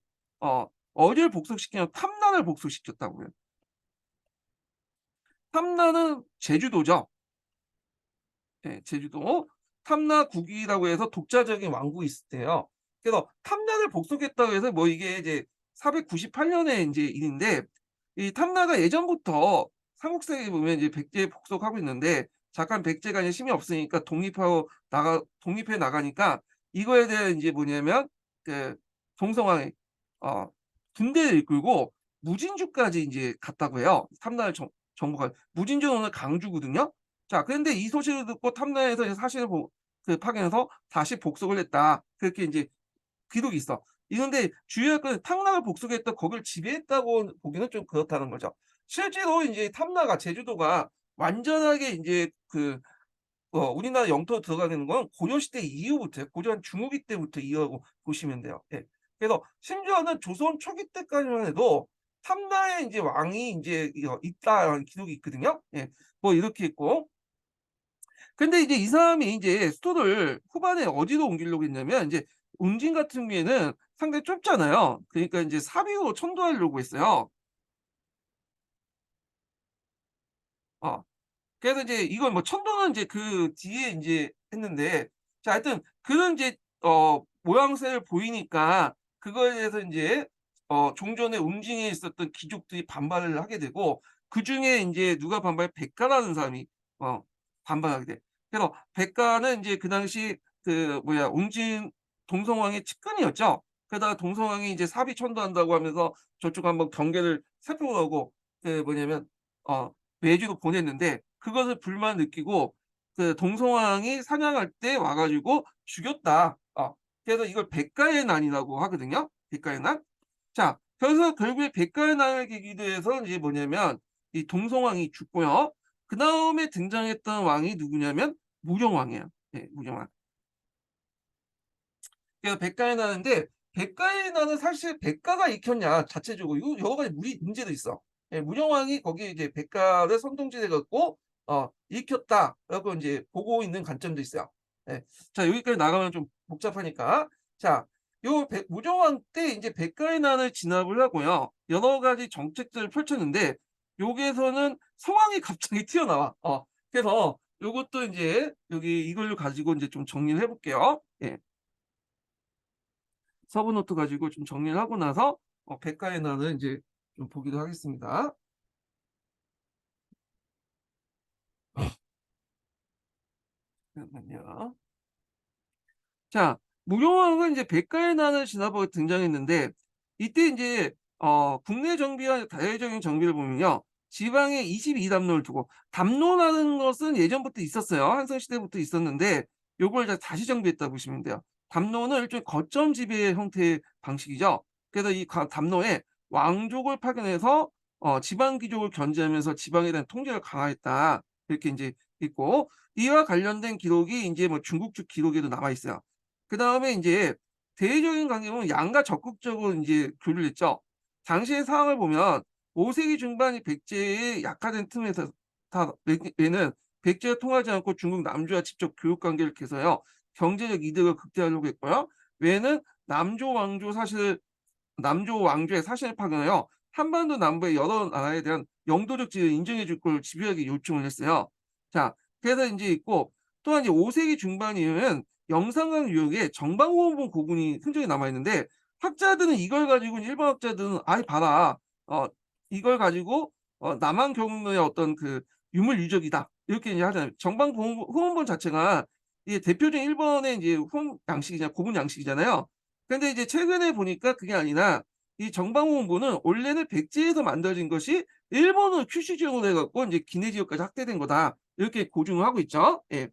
어디를 복속시키냐면 탐난을 복속시켰다고요. 탐나는 제주도죠. 예, 제주도. 탐나국이라고 해서 독자적인 왕국이 있을 때요. 그래서 탐나를 복속했다고 해서 뭐 이게 이제 498 년의 인제 일인데 이 탐나가 예전부터 삼국사에 보면 이제 백제에 복속하고 있는데 잠깐 백제가 이제 힘이 없으니까 독립해 나가니까 이거에 대한 인제 뭐냐면 그 동성왕이 어 군대를 이끌고 무진주까지 인제 갔다고 해요. 탐나를 정복할 무진주는 오늘 강주거든요. 자, 그런데 이 소식을 듣고 탐나에서 이제 사실을 파견해서 다시 복속을 했다. 그렇게 인제 기록이 있어. 이건데 주의할 건 탐나가 복속했다 거기를 지배했다고 보기는 좀 그렇다는 거죠. 실제로 인제 탐나가 제주도가 완전하게 인제 우리나라 영토로 들어가는 건 고려시대 이후부터예요. 고려 한 중후기 때부터 이어하고 보시면 돼요. 예. 그래서 심지어는 조선 초기 때까지만 해도 탐나의 인제 왕이 인제 있다라는 기록이 있거든요. 예. 뭐 이렇게 있고 근데 이제 이 사람이 인제 수도를 후반에 어디로 옮기려고 했냐면 인제 웅진 같은 경우에는 상당히 좁잖아요. 그러니까 인제 사비로 천도하려고 했어요. 어. 그래서 이제 이걸 뭐 천도는 인제 그 뒤에 인제 했는데 자 하여튼 그런 인제 모양새를 보이니까 그거에 대해서 인제 종전에 웅진에 있었던 귀족들이 반발을 하게 되고 그중에 인제 누가 백가라는 사람이 어 반발하게 돼. 그래서 백가는 인제 그 당시 웅진 동성왕의 측근이었죠. 게다가 동성왕이 이제 사비 천도한다고 하면서 저쪽 한번 경계를 살펴보라고 뭐냐면 어 외주로 보냈는데 그것을 불만 느끼고 그 동성왕이 사냥할 때 와 가지고 죽였다. 그래서 이걸 백가의 난이라고 하거든요. 백가의 난. 자, 그래서 결국에 백가의 난을 계기로 해서 이제 뭐냐면 이 동성왕이 죽고요. 그다음에 등장했던 왕이 누구냐면 무령왕이에요. 네, 무령왕. 그래서 백가의 난인데 백가의 난은 사실 백가가 익혔냐 자체적으로 요 여러 가지 문제도 있어. 예, 문영왕이 거기에 이제 백가를 선동질해 갖고 익혔다라고 인제 보고 있는 관점도 있어요. 예. 자, 여기까지 나가면 좀 복잡하니까. 자, 요 무정왕 때 인제 백가의 난을 진압을 하고요. 여러 가지 정책들을 펼쳤는데 여기에서는 상황이 갑자기 튀어나와. 그래서 요것도 인제 여기 이걸로 가지고 인제 좀 정리를 해 볼게요. 예. 서브 노트 가지고 좀 정리를 하고 나서 백과의 난을 인제 좀 보기로 하겠습니다. 잠깐만요. 자, 무용왕은 이제 백가의 난을 지나고 등장했는데 이때 인제 국내 정비와 대외적인 정비를 보면요. 지방에 22 담로를 두고 담로라는 것은 예전부터 있었어요. 한성 시대부터 있었는데 요걸 이제 다시 정비했다고 보시면 돼요. 담로는 일종의 거점 지배 형태의 방식이죠. 그래서 이 담로에 왕족을 파견해서 지방 귀족을 견제하면서 지방에 대한 통제를 강화했다. 이렇게 인제 있고 이와 관련된 기록이 인제 뭐 중국 측 기록에도 남아 있어요. 그다음에 인제 대외적인 관계 보면 양과 적극적으로 인제 교류를 했죠. 당시의 상황을 보면 5 세기 중반 이 백제의 약화된 틈에서 외는 백제와 통하지 않고 중국 남조와 직접 교육 관계를 개서요. 경제적 이득을 극대화하려고 했고요. 외는 남조 왕조의 사신을 파견하여 한반도 남부의 여러 나라에 대한 영도적 지위를 인정해 줄 걸 집요하게 요청을 했어요. 자, 그래서 인제 있고 또한 이제 5 세기 중반 이후에는 영산강 유역에 정방호원본 고군이 흔적이 남아 있는데 학자들은 이걸 가지고 일본 학자들은 "아이 봐라. 어 이걸 가지고 남한 경로의 어떤 그 유물 유적이다." 이렇게 이제 하잖아요. 후원본 자체가 이게 대표적인 일본의 인제 후원 양식이잖아요. 고분 양식이잖아요. 근데 이제 최근에 보니까 그게 아니라 이 정방호원본은 원래는 백제에서 만들어진 것이 일본으로 큐슈 지역으로 해 갖고 인제 기내 지역까지 확대된 거다. 이렇게 고증을 하고 있죠. 예.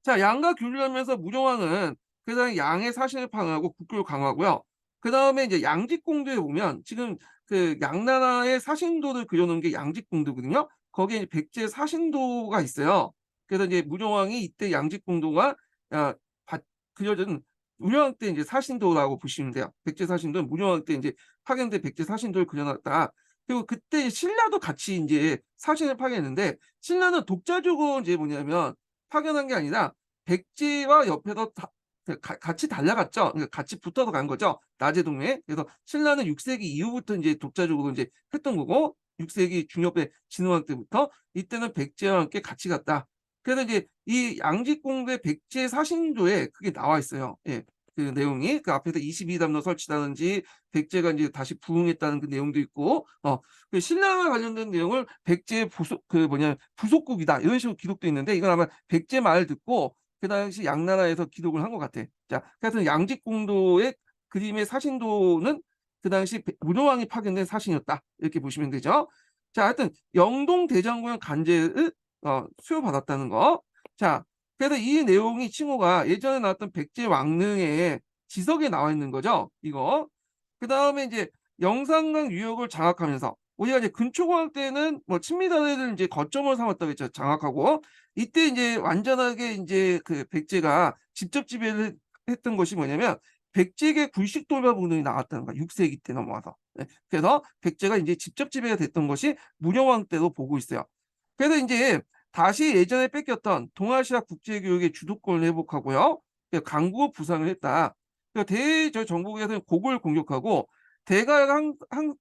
자, 양과 교류를 하면서 무정왕은 그다음에 양의 사신을 방어하고 국교를 강화하고요. 그다음에 이제 양직공도에 보면 지금 그 양나라의 사신도를 그려 놓은 게 양직공도거든요. 거기에 이제 백제 사신도가 있어요. 그래서 이제 무정왕이 이때 양직공도가 아 받 그려진 무정왕 때 이제 사신도라고 보시면 돼요. 백제 사신도는 무정왕 때 인제 파견된 백제 사신도를 그려 놨다. 그리고 그때 신라도 같이 인제 사신을 파견했는데 신라는 독자적으로 인제 뭐냐면 파견한 게 아니라 백제와 옆에서 다 그 같이 달려갔죠. 그러니까 같이 붙어서 간 거죠, 나제 동맹에. 그래서 신라는 6 세기 이후부터 인제 독자적으로 인제 했던 거고 6 세기 중엽의 진흥왕 때부터 이때는 백제와 함께 같이 갔다. 그래서 이제 이 양직공대 백제 사신도에 그게 나와 있어요. 예. 그 내용이 그 앞에서 22담로 설치라든지 백제가 인제 다시 부흥했다는 그 내용도 있고 그 신라와 관련된 내용을 백제의 부속국이다 이런 식으로 기록돼 있는데 이건 아마 백제 말을 듣고 그 당시 양나라에서 기록을 한 것 같아. 자, 그래서 양직공도의 그림의 사신도는 그 당시 문호왕이 파견된 사신이었다. 이렇게 보시면 되죠. 자, 하여튼 영동대장군 간제를 수여받았다는 거. 자, 그래서 이 내용이 칭호가 예전에 나왔던 백제 왕릉의 지석에 나와 있는 거죠. 이거. 그다음에 이제 영산강 유역을 장악하면서 우리가 이제 근초고학 때는 뭐 친미다리를 인제 거점으로 삼았다고 했죠, 장악하고. 이때 인제 완전하게 인제 그 백제가 직접 지배를 했던 것이 뭐냐면 백제계 굴식 돌발 운동이 나왔다는 거야, 6 세기 때 넘어와서. 예. 그래서 백제가 인제 직접 지배가 됐던 것이 문영왕 때로 보고 있어요. 그래서 인제 다시 예전에 뺏겼던 동아시아 국제 교역의 주도권을 회복하고요. 그 강국을 부상을 했다. 그 정복에서는 고구려를 공격하고 대가가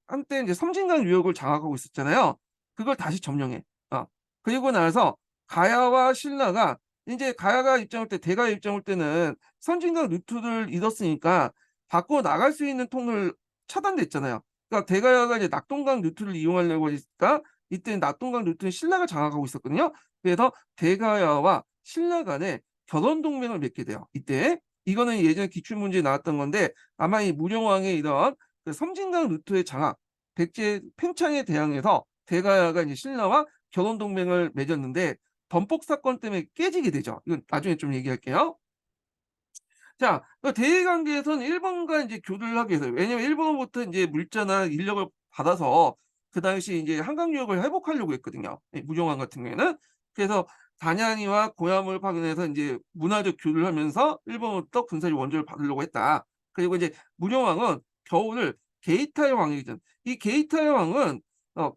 한때 인제 섬진강 유역을 장악하고 있었잖아요. 그걸 다시 점령해. 어. 그리고 나서 가야와 신라가 인제 가야가 입장할 때 대가의 입장할 때는 선진강 루트를 잃었으니까 밖으로 나갈 수 있는 통로를 차단됐잖아요. 그러니까 대가야가 이제 낙동강 루트를 이용하려고 하니까 이때 낙동강 루트는 신라가 장악하고 있었거든요. 그래서 대가야와 신라 간에 결혼 동맹을 맺게 돼요, 이때. 이거는 예전에 기출 문제에 나왔던 건데 아마 이 무령왕의 이런 그 섬진강 루트의 장악, 백제 팽창에 대항해서 대가야가 이제 신라와 결혼 동맹을 맺었는데 덤폭 사건 때문에 깨지게 되죠. 이건 나중에 좀 얘기할게요. 자, 그 대외 관계에서는 일본과 인제 교류를 하기 위해서 왜냐면 일본으로부터 인제 물자나 인력을 받아서 그 당시 인제 한강 유역을 회복하려고 했거든요, 이 무정왕 같은 경우에는. 그래서 단양이와 고야물을 파견해서 인제 문화적 교류를 하면서 일본으로부터 군사적 원조를 받으려고 했다. 그리고 이제 무령왕은 겨울을 게이타의 왕이거든. 이 게이타의 왕은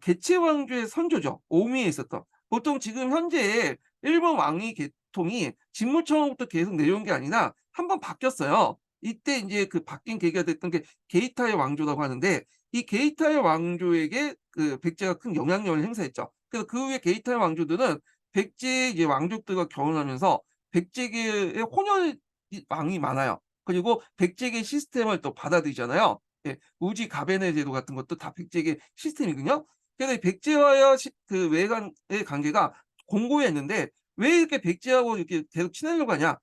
개체 왕조의 선조죠. 오미에 있었던. 보통 지금 현재 일본 왕위 계통이 진무청으로부터 계속 내려온 게 아니라 한 번 바뀌었어요. 이때 인제 그 바뀐 계기가 됐던 게 게이타의 왕조라고 하는데 이 게이타의 왕조에게 그 백제가 큰 영향력을 행사했죠. 그래서 그 후에 게이타의 왕조들은 백제의 이제 왕족들과 결혼하면서 백제계의 혼혈 왕이 많아요. 그리고 백제계 시스템을 또 받아들이잖아요. 예. 우지 가베네 제도 같은 것도 다 백제계 시스템이거든요. 그래서 이 백제와의 그 외간의 관계가 공고했는데 왜 이렇게 백제하고 이렇게 계속 친하려고 하냐?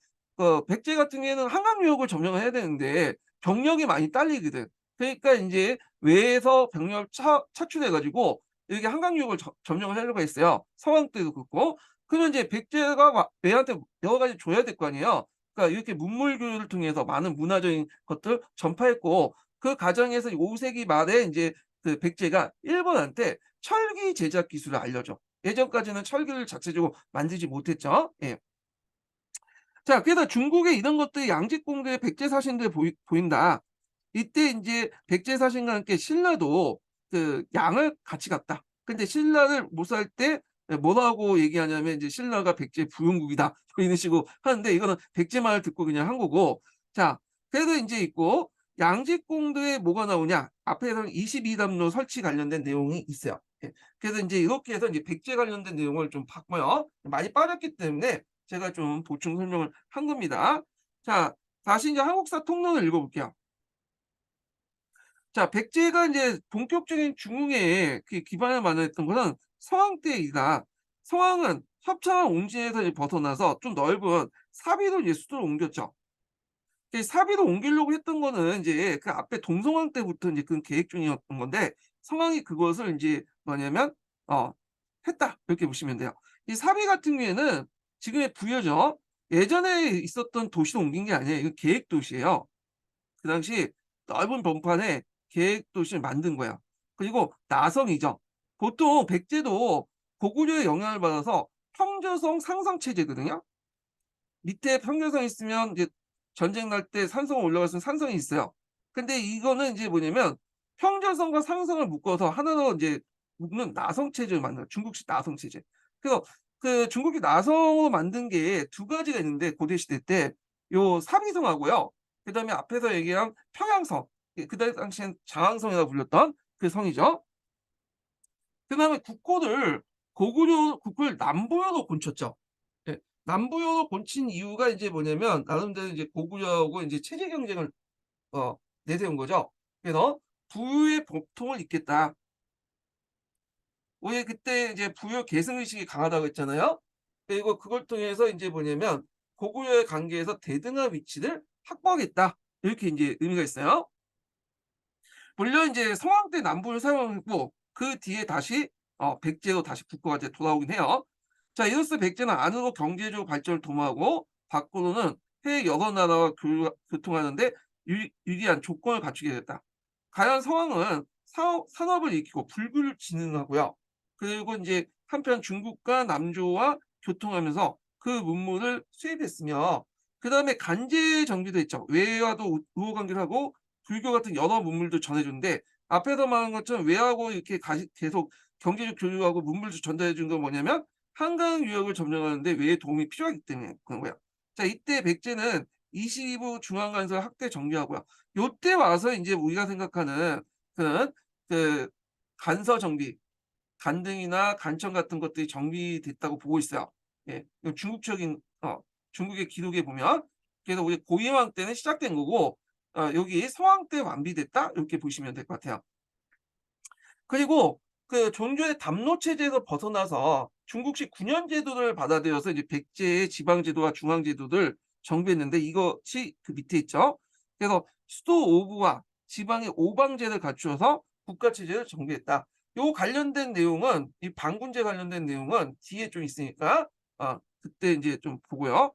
백제 같은 경우에는 한강 유역을 점령을 해야 되는데 병력이 많이 딸리거든. 그러니까 인제 외에서 병력을 차출해 가지고 이렇게 한강 유역을 점령을 하려고 했어요. 서왕 때도 그렇고. 그러면 이제 백제가 외한테 여러 가지 줘야 될 거 아니에요. 그러니까 이렇게 문물 교류를 통해서 많은 문화적인 것들을 전파했고 그 과정에서 5 세기 말에 인제 그 백제가 일본한테 철기 제작 기술을 알려줘. 예전까지는 철기를 자체적으로 만들지 못했죠. 예. 자, 그래서 중국에 이런 것들이 양직공들의 백제 사신들에 보인다. 이때 인제 백제 사신과 함께 신라도 그 양을 같이 갔다. 근데 신라를 모시할 때 뭐라고 얘기하냐면 이제 "신라가 백제의 부용국이다." 뭐 이런 식으로 하는데 이거는 백제 말을 듣고 그냥 한 거고. 자, 그래서 인제 있고 양직공도에 뭐가 나오냐? 앞에서는 22담로 설치 관련된 내용이 있어요. 예. 그래서 인제 이렇게 해서 이제 백제 관련된 내용을 좀 봤고요. 많이 빠졌기 때문에 제가 좀 보충 설명을 한 겁니다. 자, 다시 인제 한국사 통론을 읽어 볼게요. 자, 백제가 인제 본격적인 중흥에 기반을 마련했던 것은 성황 때이다. 성황은 협창한 옹진에서 이제 벗어나서 좀 넓은 사비로 이제 수도를 옮겼죠. 이 사비로 옮기려고 했던 거는 인제 그 앞에 동성왕 때부터 인제 그 계획 중이었던 건데 성왕이 그것을 인제 뭐냐면 어 했다 이렇게 보시면 돼요. 이 사비 같은 경우에는 지금의 부여죠. 예전에 있었던 도시로 옮긴 게 아니에요. 이건 계획 도시예요. 그 당시 넓은 번판에 계획 도시를 만든 거예요. 그리고 나성이죠. 보통 백제도 고구려의 영향을 받아서 평저성 상성 체제거든요. 밑에 평균선이 있으면 이제 전쟁 날 때 산성 올라갈 수 있는 산성이 있어요. 근데 이거는 인제 뭐냐면 평전선과 상성을 묶어서 하나로 인제 묶는 나성 체제를 만들어요. 중국식 나성 체제. 그래서 그 중국이 나성으로 만든 게 두 가지가 있는데 고대 시대 때 요 사비성하고요. 그다음에 앞에서 얘기한 평양성. 그때 당시엔 장항성이라고 불렸던 그 성이죠. 그다음에 국호를 고구려 국호를 남부여로 곤쳤죠. 예. 남부여로 곤친 이유가 이제 뭐냐면 나름대로 이제 고구려하고 인제 체제 경쟁을 어 내세운 거죠. 그래서 부유의 법통을 잇겠다. 왜 그때 이제 부유 계승 의식이 강하다고 했잖아요. 그리고 그걸 통해서 인제 뭐냐면 고구려의 관계에서 대등한 위치를 확보하겠다. 이렇게 인제 의미가 있어요. 물론 인제 성황 때 남부를 사용했고 그 뒤에 다시 백제로 다시 국호가 이제 돌아오긴 해요. 자, 이로써 백제는 안으로 경제적 발전을 도모하고 밖으로는 해외 여러 나라와 교통하는 데 유리한 조건을 갖추게 됐다. 과연 성황은 사업 산업을 일으키고 불교를 진흥하고요. 그리고 인제 한편 중국과 남조와 교통하면서 그 문물을 수입했으며 그다음에 간제 정비도 했죠. 외와도 우호 관계를 하고 불교 같은 여러 문물도 전해 줬는데 앞에서 말한 것처럼 외하고 이렇게 계속 경제적 교류하고 문물도 전달해 준 건 뭐냐면 한강 유역을 점령하는 데 외의 도움이 필요하기 때문에 그런 거예요. 자, 이때 백제는 22부 중앙간섭 확대 정비하고요. 요때 와서 인제 우리가 생각하는 그런 그 간서 정비, 간등이나 간청 같은 것들이 정비됐다고 보고 있어요. 예. 이거 중국적인 중국의 기록에 보면. 그래서 우리 고희왕 때는 시작된 거고 여기 성왕 때 완비됐다 이렇게 보시면 될 것 같아요. 그리고 그 종조의 담로 체제에서 벗어나서 중국식 군현 제도를 받아들여서 이제 백제의 지방 제도와 중앙 제도를 정비했는데 이것이 그 밑에 있죠. 그래서 수도 오부와 지방의 오방제를 갖추어서 국가 체제를 정비했다. 요 관련된 내용은 이 반군제 관련된 내용은 뒤에 좀 있으니까 그때 인제 좀 보고요.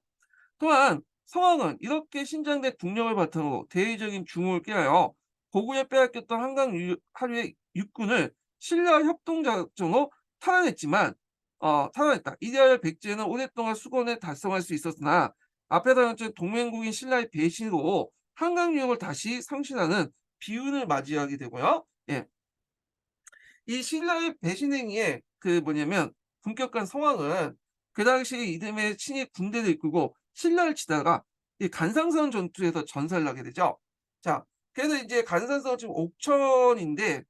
또한 성왕은 이렇게 신장된 국력을 바탕으로 대외적인 중흥을 꾀하여 고구려 빼앗겼던 한강 하류의 육군을 신라와 협동작전으로 탈환했다. 이리하여 백제는 오랫동안 수건을 달성할 수 있었으나 앞에서 말했던 동맹국인 신라의 배신으로 한강 유역을 다시 상실하는 비운을 맞이하게 되고요. 예. 이 신라의 배신 행위에 그 뭐냐면 본격한 성황은 그 당시에 이듬해 친히 군대를 이끌고 신라를 치다가 이 간상선 전투에서 전사를 하게 되죠. 자, 그래서 이제 간산성 지금 옥천인데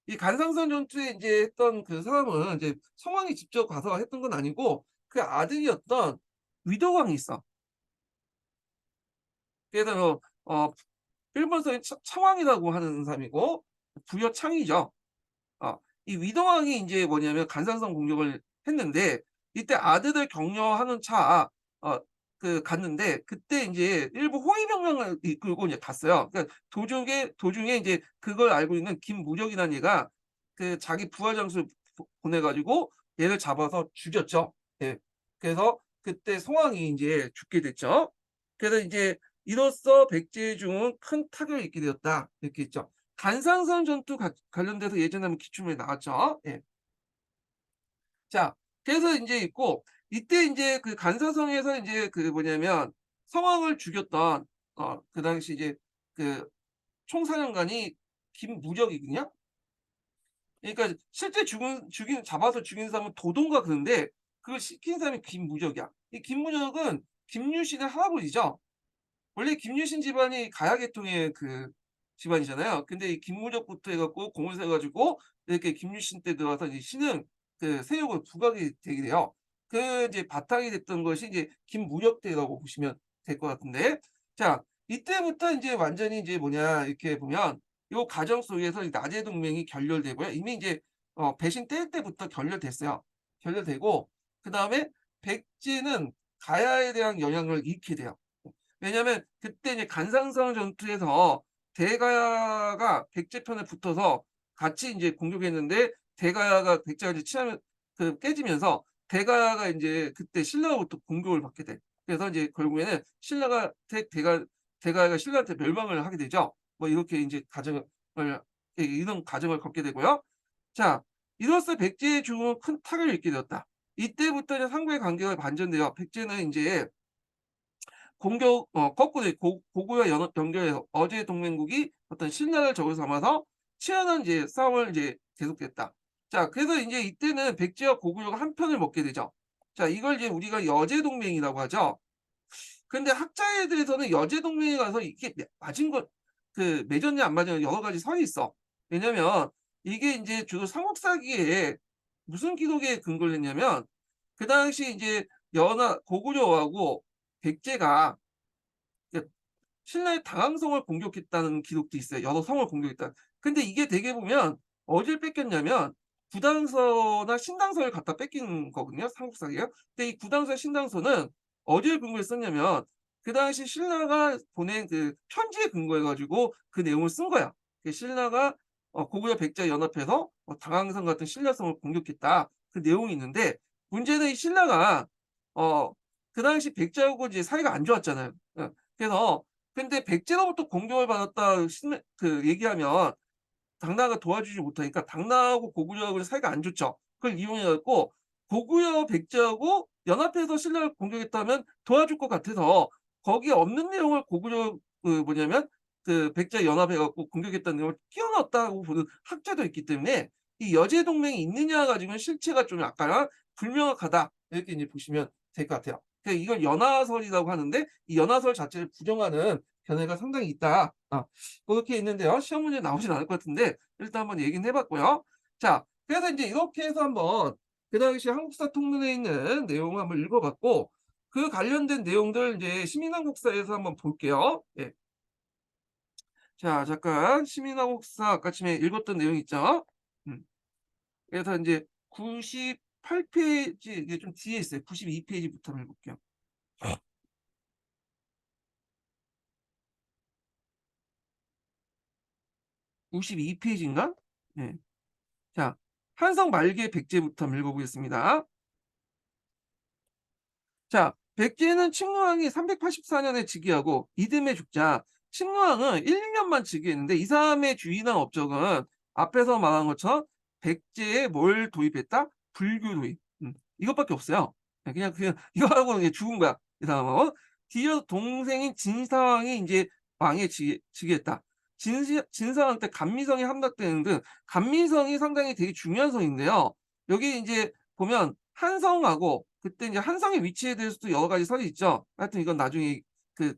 이 간상선 전투에 인제 했던 그 사람은 이제 성왕이 직접 가서 했던 건 아니고 그 아들이었던 위덕왕이 있어. 그래서 일본서의 창왕이라고 하는 사람이고 부여창이죠. 어 이 위덕왕이 인제 뭐냐면 간산성 공격을 했는데 이때 아들을 격려하는 차 갔는데 그때 인제 일부 호위 병력을 이끌고 이제 갔어요. 그러니까 도중에 인제 그걸 알고 있는 김무력이라는 얘가 그 자기 부하 장수를 보내 가지고 얘를 잡아서 죽였죠. 예. 그래서 그때 성왕이 인제 죽게 됐죠. 그래서 인제 이로써 백제중은 큰 타격을 입게 되었다. 이렇게 했죠. 간상선 전투 관련돼서 예전에 한번 기출문제 나왔죠. 예. 자, 그래서 인제 있고 이때 인제 그 간사성에서 인제 그 뭐냐면 성왕을 죽였던 그 당시 이제 그 총사령관이 김무력이거든요. 그러니까 실제 잡아서 죽인 사람은 도동과 그런데 그걸 시킨 사람이 김무력이야. 이 김무력은 김유신의 할아버지죠. 원래 김유신 집안이 가야 계통의 그 집안이잖아요. 근데 이 김무적부터 해 갖고 공을 세 가지고 이렇게 김유신 때 들어와서 이제 신흥 그 세력으로 부각이 되게 돼요. 그 이제 바탕이 됐던 것이 이제 김무력 때라고 보시면 될 것 같은데, 자 이때부터 인제 완전히 이제 뭐냐 이렇게 보면 요 과정 속에서 이 나제 동맹이 결렬되고요. 이미 인제 배신 뗄 때부터 결렬됐어요. 결렬되고 그다음에 백제는 가야에 대한 영향을 잃게 돼요. 왜냐하면 그때 이제 간상성 전투에서 대가야가 백제 편에 붙어서 같이 인제 공격했는데, 대가야가 백제가 이제 취하면 깨지면서 대가야가 인제 그때 신라로부터 공격을 받게 돼. 그래서 이제 결국에는 신라가 대가야가 신라한테 멸망을 하게 되죠. 뭐 이렇게 인제 과정을 이런 과정을 겪게 되고요. 자, 이로써 백제의 중흥은 큰 타격을 입게 되었다. 이때부터 이제 상부의 관계가 반전돼요. 백제는 인제 거꾸로 고구려 연결해서 어제 동맹국이 어떤 신라를 적으로 삼아서 치열한 이제 싸움을 이제 계속했다. 자, 그래서 인제 이때는 백제와 고구려가 한 편을 먹게 되죠. 자, 이걸 이제 우리가 여제 동맹이라고 하죠. 근데 학자에 대해서는 여제 동맹에 가서 이게 맞은 것 맺었냐 안 맞았냐 여러 가지 설이 있어. 왜냐면 이게 인제 주로 삼국사기에 무슨 기록에 근거를 했냐면, 그 당시 이제 고구려하고 백제가 신라의 당항성을 공격했다는 기록도 있어요. 여러 성을 공격했다. 근데 이게 되게 보면 어딜 뺏겼냐면 구당서나 신당서를 갖다 뺏긴 거거든요, 삼국사기에요. 근데 이 구당서, 신당서는 어디에 근거해 썼냐면 그 당시 신라가 보낸 그 편지에 근거해 가지고 그 내용을 쓴 거야. 그 신라가 고구려 백제 연합해서 당항성 같은 신라성을 공격했다. 그 내용이 있는데, 문제는 이 신라가 어 그 당시 백제하고 이제 사이가 안 좋았잖아요. 그래서 근데 백제로부터 공격을 받았다 얘기하면 당나라가 도와주지 못하니까 당나라하고 고구려하고 사이가 안 좋죠. 그걸 이용해 갖고 고구려, 백제하고 연합해서 신라를 공격했다면 도와줄 것 같아서 거기에 없는 내용을 고구려 뭐냐면 백제 연합해 갖고 공격했다는 내용을 끼워 넣었다고 보는 학자도 있기 때문에 이 여제 동맹이 있느냐 가지고는 실체가 좀 약간 불명확하다, 이렇게 이제 보시면 될 것 같아요. 그러니까 이걸 연화설이라고 하는데 이 연화설 자체를 부정하는 견해가 상당히 있다. 고렇게 있는데요. 시험 문제에 나오진 않을 것 같은데 일단 한번 얘기는 해 봤고요. 자, 그래서 인제 이렇게 해서 한번 그 당시 한국사 통론에 있는 내용을 한번 읽어 봤고, 그 관련된 내용들 인제 시민한국사에서 한번 볼게요. 예. 자, 잠깐 시민한국사 아까 전에 읽었던 내용 있죠? 음. 그래서 인제 98 페이지, 이게 좀 뒤에 있어요. 92 페이지부터 한번 읽어 볼게요. 92 페이지인가? 네. 자, 한성 말기의 백제부터 한번 읽어 보겠습니다. 자, 백제는 침노왕이 384 년에 즉위하고 이듬해 죽자 침노왕은 1-2 년만 즉위했는데 이 사람의 주인한 업적은 앞에서 말한 것처럼 백제에 뭘 도입했다? 불교 도입. 이것밖에 없어요. 그냥 이거 하고 그냥 죽은 거야, 이 사람은. 뒤이어서 동생인 진사왕이 인제 왕에 즉위했다. 진사왕 때 감미성이 함락되는 등 감미성이 상당히 되게 중요한 성인데요. 여기 인제 보면 한성하고 그때 인제 한성의 위치에 대해서도 여러 가지 설이 있죠. 하여튼 이건 나중에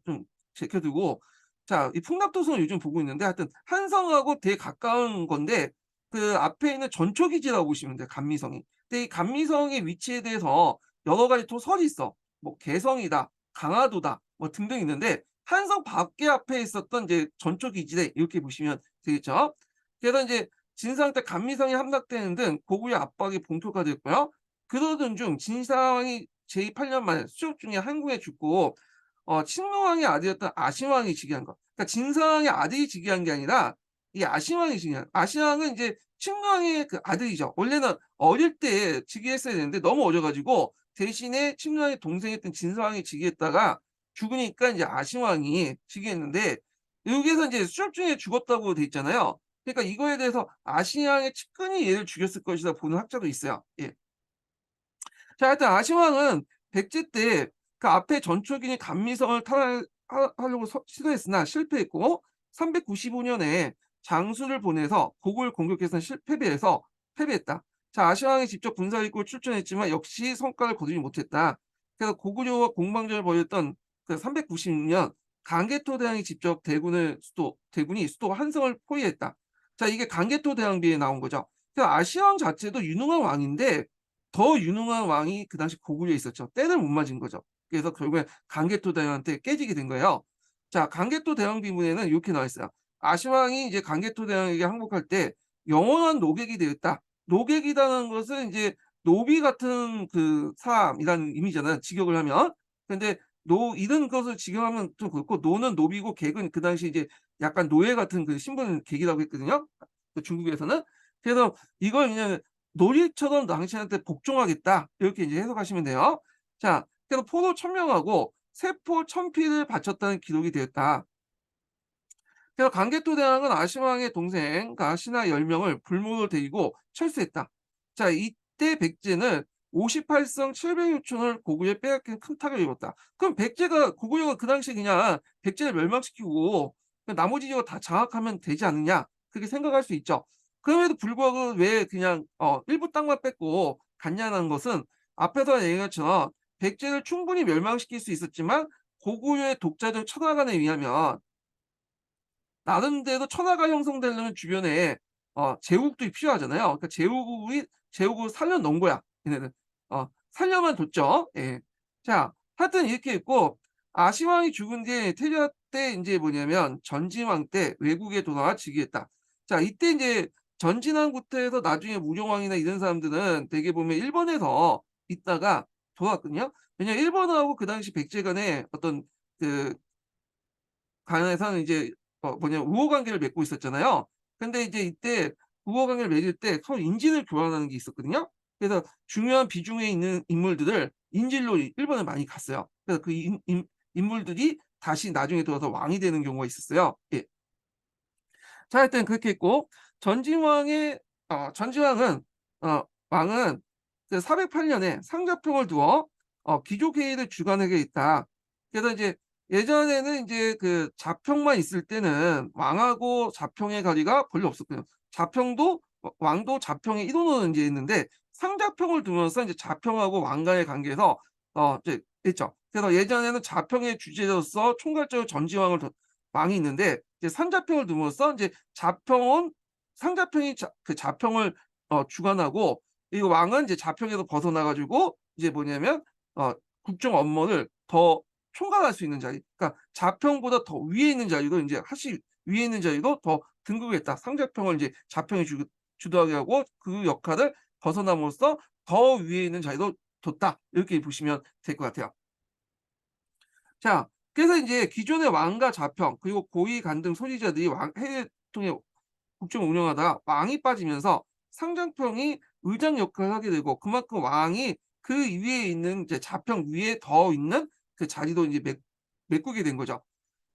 좀 제껴 두고, 자 이 풍납도서는 요즘 보고 있는데 하여튼 한성하고 되게 가까운 건데 그 앞에 있는 전초기지라고 보시면 돼요, 감미성이. 근데 이 감미성의 위치에 대해서 여러 가지 또 설이 있어. 뭐 개성이다, 강화도다 뭐 등등 있는데 한성 밖에 앞에 있었던 이제 전초기지대 이렇게 보시면 되겠죠. 그래서 인제 진상 때 감미성이 함락되는 등 고구려 압박이 본격화됐고요. 그러던 중 진사왕이 제8 년 만에 수족 중에 한궁에 죽고 친무왕의 아들이었던 아신왕이 즉위한 거. 그러니까 진사왕의 아들이 즉위한 게 아니라 이 아신왕이 즉위한, 아신왕은 인제 친무왕의 그 아들이죠. 원래는 어릴 때 즉위했어야 되는데 너무 어려 가지고 대신에 친무왕의 동생이었던 진사왕이 즉위했다가 죽으니까 인제 아신왕이 즉위했는데, 여기에서 인제 수족 중에 죽었다고 돼 있잖아요. 그러니까 이거에 대해서 아신왕의 측근이 얘를 죽였을 것이다 보는 학자도 있어요. 예. 자, 하여튼 아시황은 백제 때 그 앞에 전초기인 감미성을 하려고 시도했으나 실패했고 395 년에 장수를 보내서 고구를 공격해서 패배했다. 자, 아시황이 직접 군사 입국을 출전했지만 역시 성과를 거두지 못했다. 그래서 고구려와 공방전을 벌였던 그 396년 강개토 대왕이 직접 대군이 수도 한성을 포위했다. 자, 이게 강개토 대왕비에 나온 거죠. 그러니까 아시아왕 자체도 유능한 왕인데 더 유능한 왕이 그 당시 고구려에 있었죠. 때를 못 맞은 거죠. 그래서 결국에 강개토 대왕한테 깨지게 된 거예요. 자, 강개토 대왕 비문에는 이렇게 나와 있어요. 아시왕이 이제 강개토 대왕에게 항복할 때 영원한 노객이 되었다. 노객이라는 것은 이제 노비 같은 그 사람이라는 의미잖아요, 직역을 하면. 근데 이런 것을 직역하면 좀 그렇고, 노는 노비고 객은 그 당시 이제 약간 노예 같은 그 신분 객이라고 했거든요, 그 중국에서는. 그래서 이걸 그냥 '노리처럼 당신한테 복종하겠다.' 이렇게 이제 해석하시면 돼요. 자, 그래서 포로 1,000명하고 세포 1,000피를 바쳤다는 기록이 되었다. 그래서 강개토 대왕은 아시왕의 동생과 신하 10명을 불모로 데리고 철수했다. 자, 이때 백제는 58성 700여촌을 고구려에 빼앗긴 큰 타격을 입었다. 그럼 고구려가 그 당시에 그냥 백제를 멸망시키고 나머지 지역을 다 장악하면 되지 않느냐, 그렇게 생각할 수 있죠. 그럼에도 불구하고 왜 그냥 일부 땅만 뺏고 갔냐는 것은 앞에서 얘기한 것처럼 백제를 충분히 멸망시킬 수 있었지만 고구려의 독자적 천하관에 의하면 나름대로 천하가 형성되려면 주변에 제후국들이 필요하잖아요. 그러니까 제후국을 살려 놓은 거야, 얘네는. 살려만 뒀죠. 예. 자, 하여튼 이렇게 있고, 아시왕이 죽은 뒤에 태자 때 인제 뭐냐면 전진왕 때 외국에 돌아와 즉위했다. 자, 이때 인제 전진왕부터 해서 나중에 무종왕이나 이런 사람들은 대개 보면 일본에서 있다가 돌아왔거든요. 왜냐면 일본하고 그 당시 백제 간의 어떤 그 간에서는 이제 우호 관계를 맺고 있었잖아요. 근데 이제 이때 우호 관계를 맺을 때 서로 인질을 교환하는 게 있었거든요. 그래서 중요한 비중에 있는 인물들을 인질로 일본에 많이 갔어요. 그래서 그 인물들이 다시 나중에 돌아서 왕이 되는 경우가 있었어요. 예. 자, 하여튼 그렇게 했고, 전진왕은 왕은 그 408 년에 상자평을 두어 귀족회의를 주관하게 있다. 그래서 이제 예전에는 이제 그 자평만 있을 때는 왕하고 자평의 거리가 별로 없었거든요. 자평도 왕도 자평의 일원으로 이제 있는데, 상자평을 두면서 이제 자평하고 왕 간의 관계에서 이제 했죠. 그래서 예전에는 자평의 주제로서 총괄적으로 전지왕을 왕이 있는데, 이제 상자평을 둠으로써 이제 상자평이 그 자평을 주관하고, 이 왕은 이제 자평에서 벗어나 가지고 이제 뭐냐면 국정 업무를 더 총괄할 수 있는 자리, 그러니까 자평보다 더 위에 있는 자리로 인제 위에 있는 자리로 더 등극을 했다. 상자평을 이제 자평이 주도하게 하고 그 역할을 벗어남으로써 더 위에 있는 자리로 뒀다. 이렇게 보시면 될 것 같아요. 자, 그래서 인제 기존의 왕과 자평 그리고 고위 간등 소지자들이 해외 통해 국정을 운영하다가 왕이 빠지면서 상장평이 의장 역할을 하게 되고, 그만큼 왕이 그 위에 있는 이제 자평 위에 더 있는 그 자리도 이제 메꾸게 된 거죠.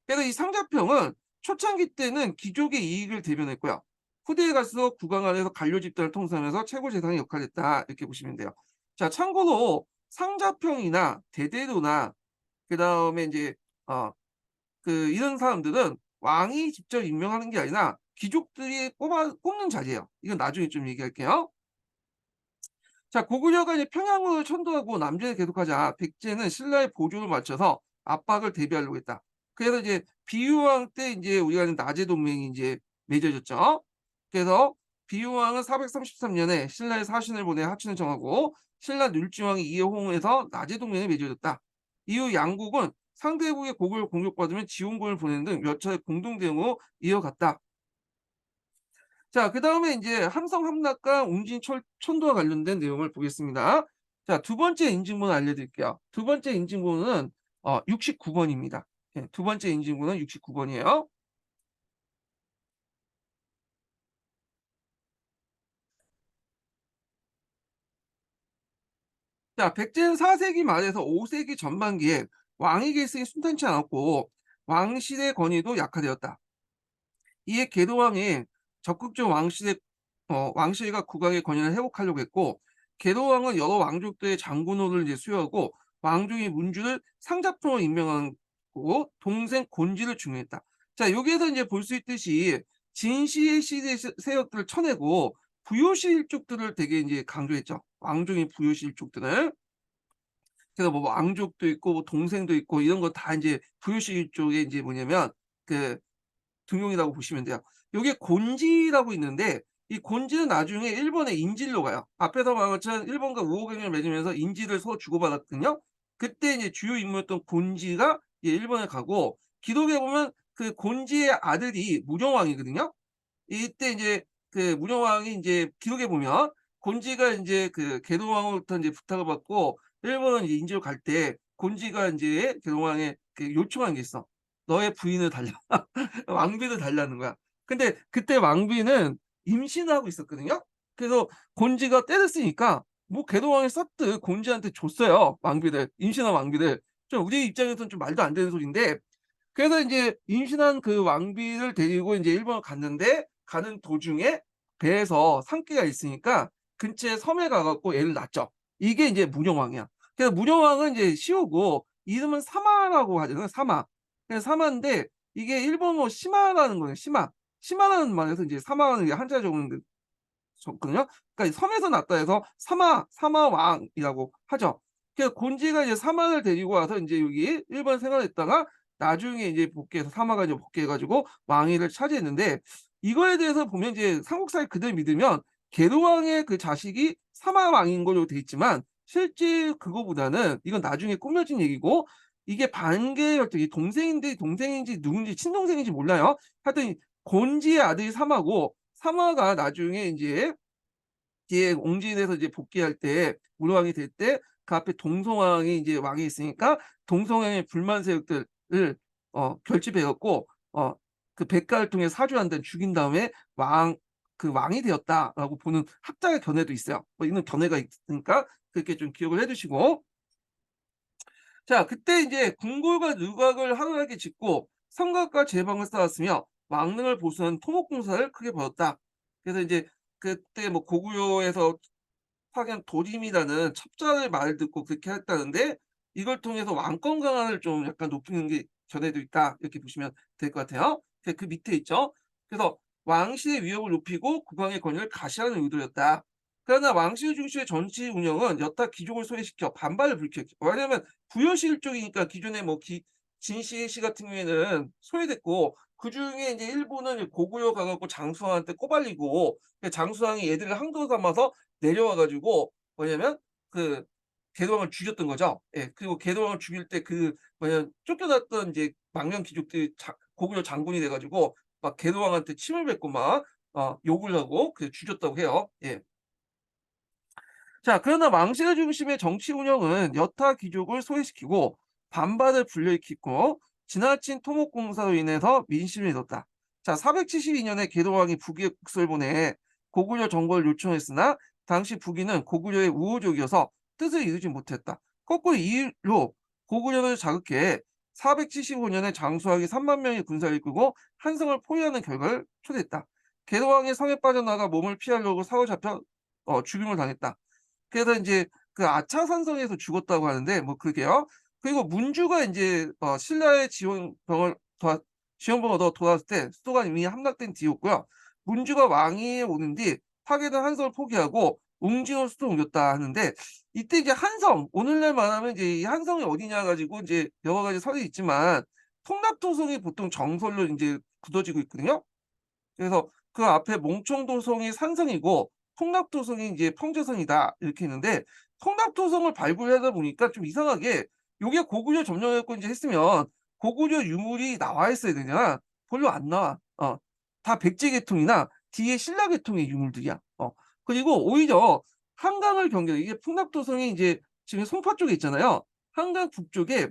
그래서 이 상자평은 초창기 때는 귀족의 이익을 대변했고요. 후대에 갈수록 국왕 안에서 관료 집단을 통솔하면서 최고 재상의 역할을 했다. 이렇게 보시면 돼요. 자, 참고로 상자평이나 대대로나 그다음에 인제 어 이런 사람들은 왕이 직접 임명하는 게 아니라 귀족들이 뽑는 자리예요. 이건 나중에 좀 얘기할게요. 자, 고구려가 이제 평양으로 천도하고 남진을 계속하자 백제는 신라의 보조를 맞춰서 압박을 대비하려고 했다. 그래서 이제 비유왕 때 이제 우리가 아는 나제 동맹이 이제 맺어졌죠. 그래서 비유왕은 433 년에 신라의 사신을 보내 하친을 정하고, 신라 율주왕이 이에 호응해서 나제 동맹이 맺어졌다. 이후 양국은 상대국의 고구려를 공격받으면 지원군을 보내는 등 몇 차례 공동 대응으로 이어갔다. 자, 그다음에 인제 함성 함락과 웅진 천도와 관련된 내용을 보겠습니다. 자, 두 번째 인증번호 알려드릴게요. 두 번째 인증번호는 69 번입니다. 예, 두 번째 인증번호는 69 번이에요. 자, 백제는 4 세기 말에서 5 세기 전반기에 왕위 계승이 순탄치 않았고 왕실의 권위도 약화되었다. 이에 계도왕이 적극적으로 왕실과 국왕의 권위를 회복하려고 했고, 계도왕은 여러 왕족들의 장군호를 이제 수여하고 왕족이 문주를 상자평으로 임명하고 동생 곤지를 중용했다. 자, 여기에서 이제 볼 수 있듯이 진시의 시대 세력들을 쳐내고 부요시 일족들을 되게 이제 강조했죠. 왕족의 부요시 일족들을. 그래서 뭐 왕족도 있고 뭐 동생도 있고 이런 거 다 인제 부유시 쪽에 인제 뭐냐면 그 등용이라고 보시면 돼요. 요게 곤지라고 있는데 이 곤지는 나중에 일본의 인질로 가요. 앞에서 말한 것처럼 일본과 우호관계를 맺으면서 인질을 서로 주고받았거든요. 그때 이제 주요 인물이었던 곤지가 이제 일본에 가고 기록에 보면 그 곤지의 아들이 무령왕이거든요. 이때 인제 그 무령왕이 인제 기록에 보면 곤지가 인제 그 계동왕으로부터 인제 부탁을 받고 일본은 이제 인제로 갈 때 곤지가 인제 계동왕에 그 요청한 게 있어. "너의 부인을 달라." 왕비를 달라는 거야. 근데 그때 왕비는 임신하고 있었거든요. 그래서 곤지가 때렸으니까 뭐 계동왕이 싹들 곤지한테 줬어요, 왕비를. 임신한 왕비를. 좀 우리 입장에서는 좀 말도 안 되는 소리인데 그래서 인제 임신한 그 왕비를 데리고 인제 일본을 갔는데 가는 도중에 배에서 산기가 있으니까 근처에 섬에 가 갖고 애를 낳죠. 이게 인제 무령왕이야. 그래서 무령왕은 인제 시호고 이름은 사마라고 하잖아요, 사마. 그래서 사마인데 이게 일본어로 시마라는 거예요, 시마. 시마라는 말에서 인제 사마는 이게 한자 적었는데 적거든요. 그러니까 섬에서 났다 해서 사마왕이라고 하죠. 그래서 곤지가 이제 사마를 데리고 와서 인제 여기 일본 생활했다가 나중에 이제 복귀해서 사마가 이제 복귀해 가지고 왕위를 차지했는데 이거에 대해서 보면 이제 삼국사를 그대로 믿으면 계도왕의 그 자식이 사마왕인 걸로 돼 있지만 실제 그거보다는 이건 나중에 꾸며진 얘기고 이게 반계 혈통이 동생인데 동생인지 누군지 친동생인지 몰라요. 하여튼 곤지의 아들이 사마고 사마가 나중에 인제 뒤에 옹진에서 이제 복귀할 때 무로왕이 될 때 그 앞에 동성왕이 이제 왕이 있으니까 동성왕의 불만 세력들을 결집해 갖고 그 백가를 통해 사주한 다음에 죽인 다음에 왕이 되었다라고 보는 학자의 견해도 있어요. 뭐 이런 견해가 있으니까 그렇게 좀 기억을 해 두시고 자 그때 인제 궁궐과 누각을 하늘하게 짓고 성곽과 제방을 쌓았으며 왕릉을 보수한 토목공사를 크게 벌였다. 그래서 인제 그때 뭐 고구려에서 파견 도림이라는 첩자의 말을 듣고 그렇게 했다는데 이걸 통해서 왕권 강화를 좀 약간 높이는 게 견해도 있다. 이렇게 보시면 될 것 같아요. 그 밑에 있죠. 그래서 왕실의 위협을 높이고 국왕의 권위를 가시하는 의도였다. 그러나 왕실 중심의 정치 운영은 여타 귀족을 소외시켜 반발을 불켰죠. 왜냐하면 부여시 일족이니까 기존에 뭐 진시 씨 같은 경우에는 소외됐고 그중에 이제 일부는 고구려 가 갖고 장수왕한테 꼬발리고 그 장수왕이 얘들을 항도 삼아서 내려와 가지고 뭐냐면 그 계도왕을 죽였던 거죠. 예. 그리고 계도왕을 죽일 때 그 뭐냐 쫓겨났던 이제 망명 귀족들이 고구려 장군이 돼 가지고 막 계도왕한테 침을 뱉고 막 욕을 하고 그 죽였다고 해요. 예. 자 그러나 왕실 중심의 정치 운영은 여타 귀족을 소외시키고 반발을 불러일으키고 지나친 토목공사로 인해서 민심을 잃었다. 자 472 년에 계도왕이 북위에 국서를 보내 고구려 정벌을 요청했으나 당시 북위는 고구려의 우호적이어서 뜻을 이루지 못했다. 거꾸로 이 일로 고구려를 자극해 475 년에 장수왕이 3만 명의 군사를 이끌고 한성을 포위하는 결과를 초래했다. 계도왕이 성에 빠져나가 몸을 피하려고 사로잡혀 죽임을 당했다. 그래서 인제 그 아차산성에서 죽었다고 하는데 뭐 그게요. 그리고 문주가 인제 신라의 지원병을 얻어 돌아왔을 때 수도가 이미 함락된 뒤였고요. 문주가 왕위에 오른 뒤 파괴된 한성을 포기하고 웅진으로 수도를 옮겼다 하는데 이때 이제 한성 오늘날 말하면 이제 이 한성이 어디냐 가지고 인제 여러 가지 설이 있지만 통납도성이 보통 정설로 인제 굳어지고 있거든요. 그래서 그 앞에 몽청도성이 산성이고 통납도성이 이제 평제성이다 이렇게 있는데 통납도성을 발굴하다 보니까 좀 이상하게 요게 고구려 점령했고 인제 했으면 고구려 유물이 나와 있어야 되냐? 별로 안 나와. 다 백제 계통이나 뒤에 신라 계통의 유물들이야. 그리고 오히려 한강을 경계로 이게 풍납도성이 이제 지금 송파 쪽에 있잖아요. 한강 북쪽에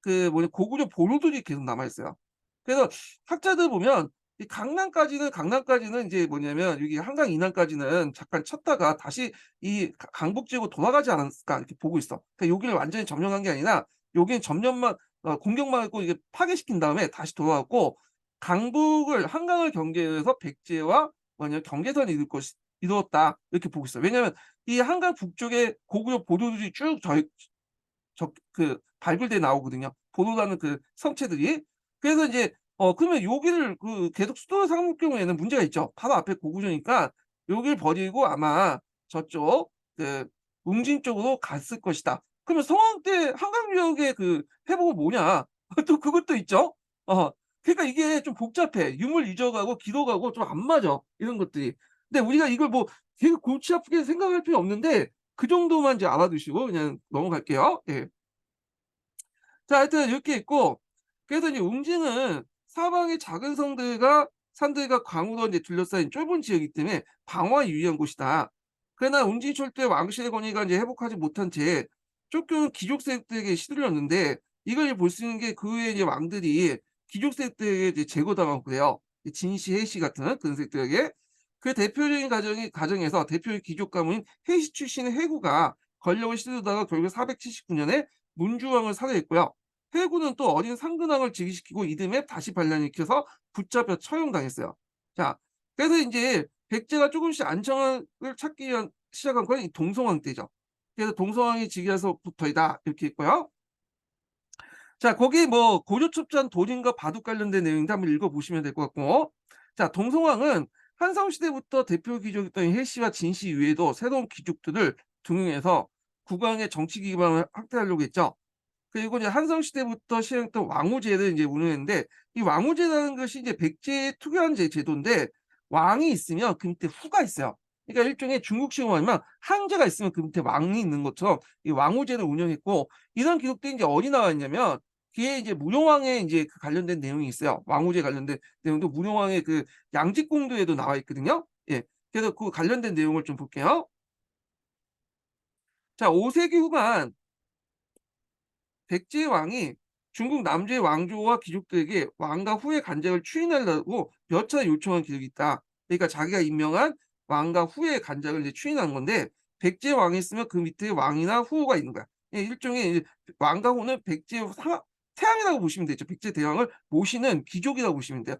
그 뭐냐 고구려 보루들이 계속 남아 있어요. 그래서 학자들 보면 이 강남까지는 인제 뭐냐면 여기 한강 이남까지는 잠깐 쳤다가 다시 이 강북 지역으로 돌아가지 않았을까 이렇게 보고 있어. 그러니까 여기를 완전히 점령한 게 아니라 여기는 점령만 공격만 했고 이게 파괴시킨 다음에 다시 돌아왔고 강북을 한강을 경계해서 백제와 뭐냐 경계선을 이루었다 이렇게 보고 있어요. 왜냐하면 이 한강 북쪽에 고구려 보도들이 쭉 발굴돼 나오거든요. 보도라는 그 성체들이. 그래서 인제 그러면 여기를 계속 수도를 삼을 경우에는 문제가 있죠. 바로 앞에 고구려니까 여길 버리고 아마 저쪽 그 웅진 쪽으로 갔을 것이다. 그러면 성황 때 한강 유역의 그 회복은 뭐냐? 또 그것도 있죠. 어. 그러니까 이게 좀 복잡해. 유물 잊어가고 기록하고 좀 안 맞아, 이런 것들이. 근데 우리가 이걸 뭐 되게 골치 아프게 생각할 필요 없는데 그 정도만 이제 알아두시고 그냥 넘어갈게요. 예. 자, 하여튼 이렇게 있고, 그래서 이제 웅진은 사방의 작은 성들과 산들과 강으로 이제 둘러싸인 좁은 지역이기 때문에 방어에 유리한 곳이다. 그러나 웅진 철도의 왕실의 권위가 이제 회복하지 못한 채 쫓겨온 귀족 세력들에게 시들렸는데, 이걸 볼 수 있는 게 그 후에 이제 왕들이 귀족 세력들에게 이제 제거당하고 그래요. 이 진시, 해시 같은 그런 세력들에게. 그 대표적인 가정에서 대표의 귀족 가문인 해시 출신의 해구가 권력을 시들다가 결국 479년에 문주왕을 살해했고요. 해군은 또 어린 상근왕을 즉위시키고 이듬해 다시 반란일으켜서 붙잡혀 처형당했어요. 자, 그래서 인제 백제가 조금씩 안정을 찾기 위한 시작한 건 이 동성왕 때죠. 그래서 동성왕이 즉위해서부터이다 이렇게 있고요. 자, 거기 뭐 고조첩전 도림과 바둑 관련된 내용인데 한번 읽어 보시면 될 것 같고. 자, 동성왕은 한성 시대부터 대표 귀족이었던 해씨와 진씨 이외에도 새로운 귀족들을 등용해서 국왕의 정치 기반을 확대하려고 했죠. 그리고 이제 한성 시대부터 시행했던 왕후제를 이제 운영했는데, 이 왕후제라는 것이 이제 백제의 특유한 제도인데, 왕이 있으면 그 밑에 후가 있어요. 그러니까 일종의 중국식으로 말하면 황제가 있으면 그 밑에 왕이 있는 것처럼 이 왕후제를 운영했고, 이런 기록들이 이제 어디 나와 있냐면 뒤에 이제 무령왕에 이제 그 관련된 내용이 있어요. 왕후제 관련된 내용도 무령왕의 그 양직공도에도 나와 있거든요. 예. 그래서 그 관련된 내용을 좀 볼게요. 자, 5세기 후반 백제 왕이 중국 남조의 왕조와 귀족들에게 왕과 후의 간작을 추인하려고 몇 차례 요청한 기록이 있다. 그러니까 자기가 임명한 왕과 후의 간작을 이제 추인한 건데, 백제 왕이 있으면 그 밑에 왕이나 후가 있는 거야. 예, 일종의 이제 왕과 후는 백제 태양이라고 보시면 되죠. 백제 대왕을 모시는 귀족이라고 보시면 돼요.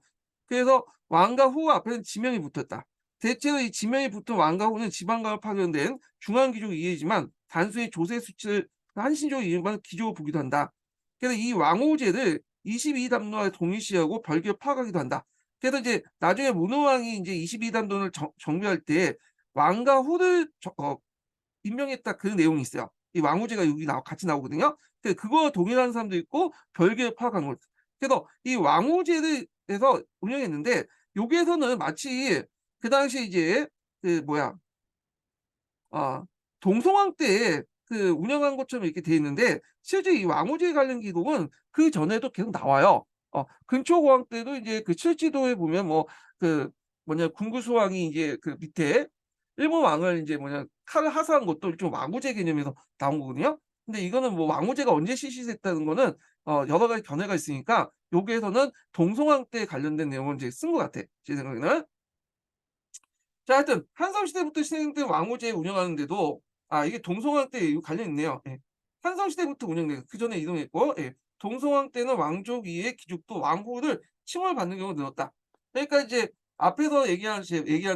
그래서 왕과 후 앞에는 지명이 붙었다. 대체로 이 지명이 붙은 왕과 후는 지방강을 파견된 중앙귀족 이해지만 단순히 조세 수치를 한신족의 일반 기족을 보기도 한다. 그래서 이 왕후제를 22담론과 동일시하고 별개로 파악하기도 한다. 그래서 이제 나중에 문호왕이 이제 22담론을 정비할 때 왕과 후를 임명했다, 그 내용이 있어요. 이 왕후제가 여기 같이 나오거든요. 그거 동일한 사람도 있고 별개로 파악한 거. 그래서 이 왕후제를 해서 운영했는데, 여기에서는 마치 그 당시 이제 그 뭐야 아 동성왕 때 그 운영한 것처럼 이렇게 돼 있는데, 실제 이 왕후제 관련 기록은 그전에도 계속 나와요. 근초고왕 때도 이제 그 칠지도에 보면 뭐 그 뭐냐 군구수왕이 이제 그 밑에 일본 왕을 인제 뭐냐 칼을 하사한 것도 좀 왕후제 개념에서 나온 거거든요. 근데 이거는 뭐 왕후제가 언제 실시됐다는 거는 여러 가지 견해가 있으니까 여기에서는 동성왕 때 관련된 내용을 이제 쓴 것 같아, 제 생각에는. 자, 하여튼 한성 시대부터 시행된 왕후제 운영하는데도 이게 동성왕 때 이거 관련 있네요. 예. 한성 시대부터 운영돼요. 그전에 이동했고, 예. 동성왕 때는 왕족 이외의 귀족도 왕후를 칭호받는 경우가 늘었다. 그러니까 이제 앞에서 얘기한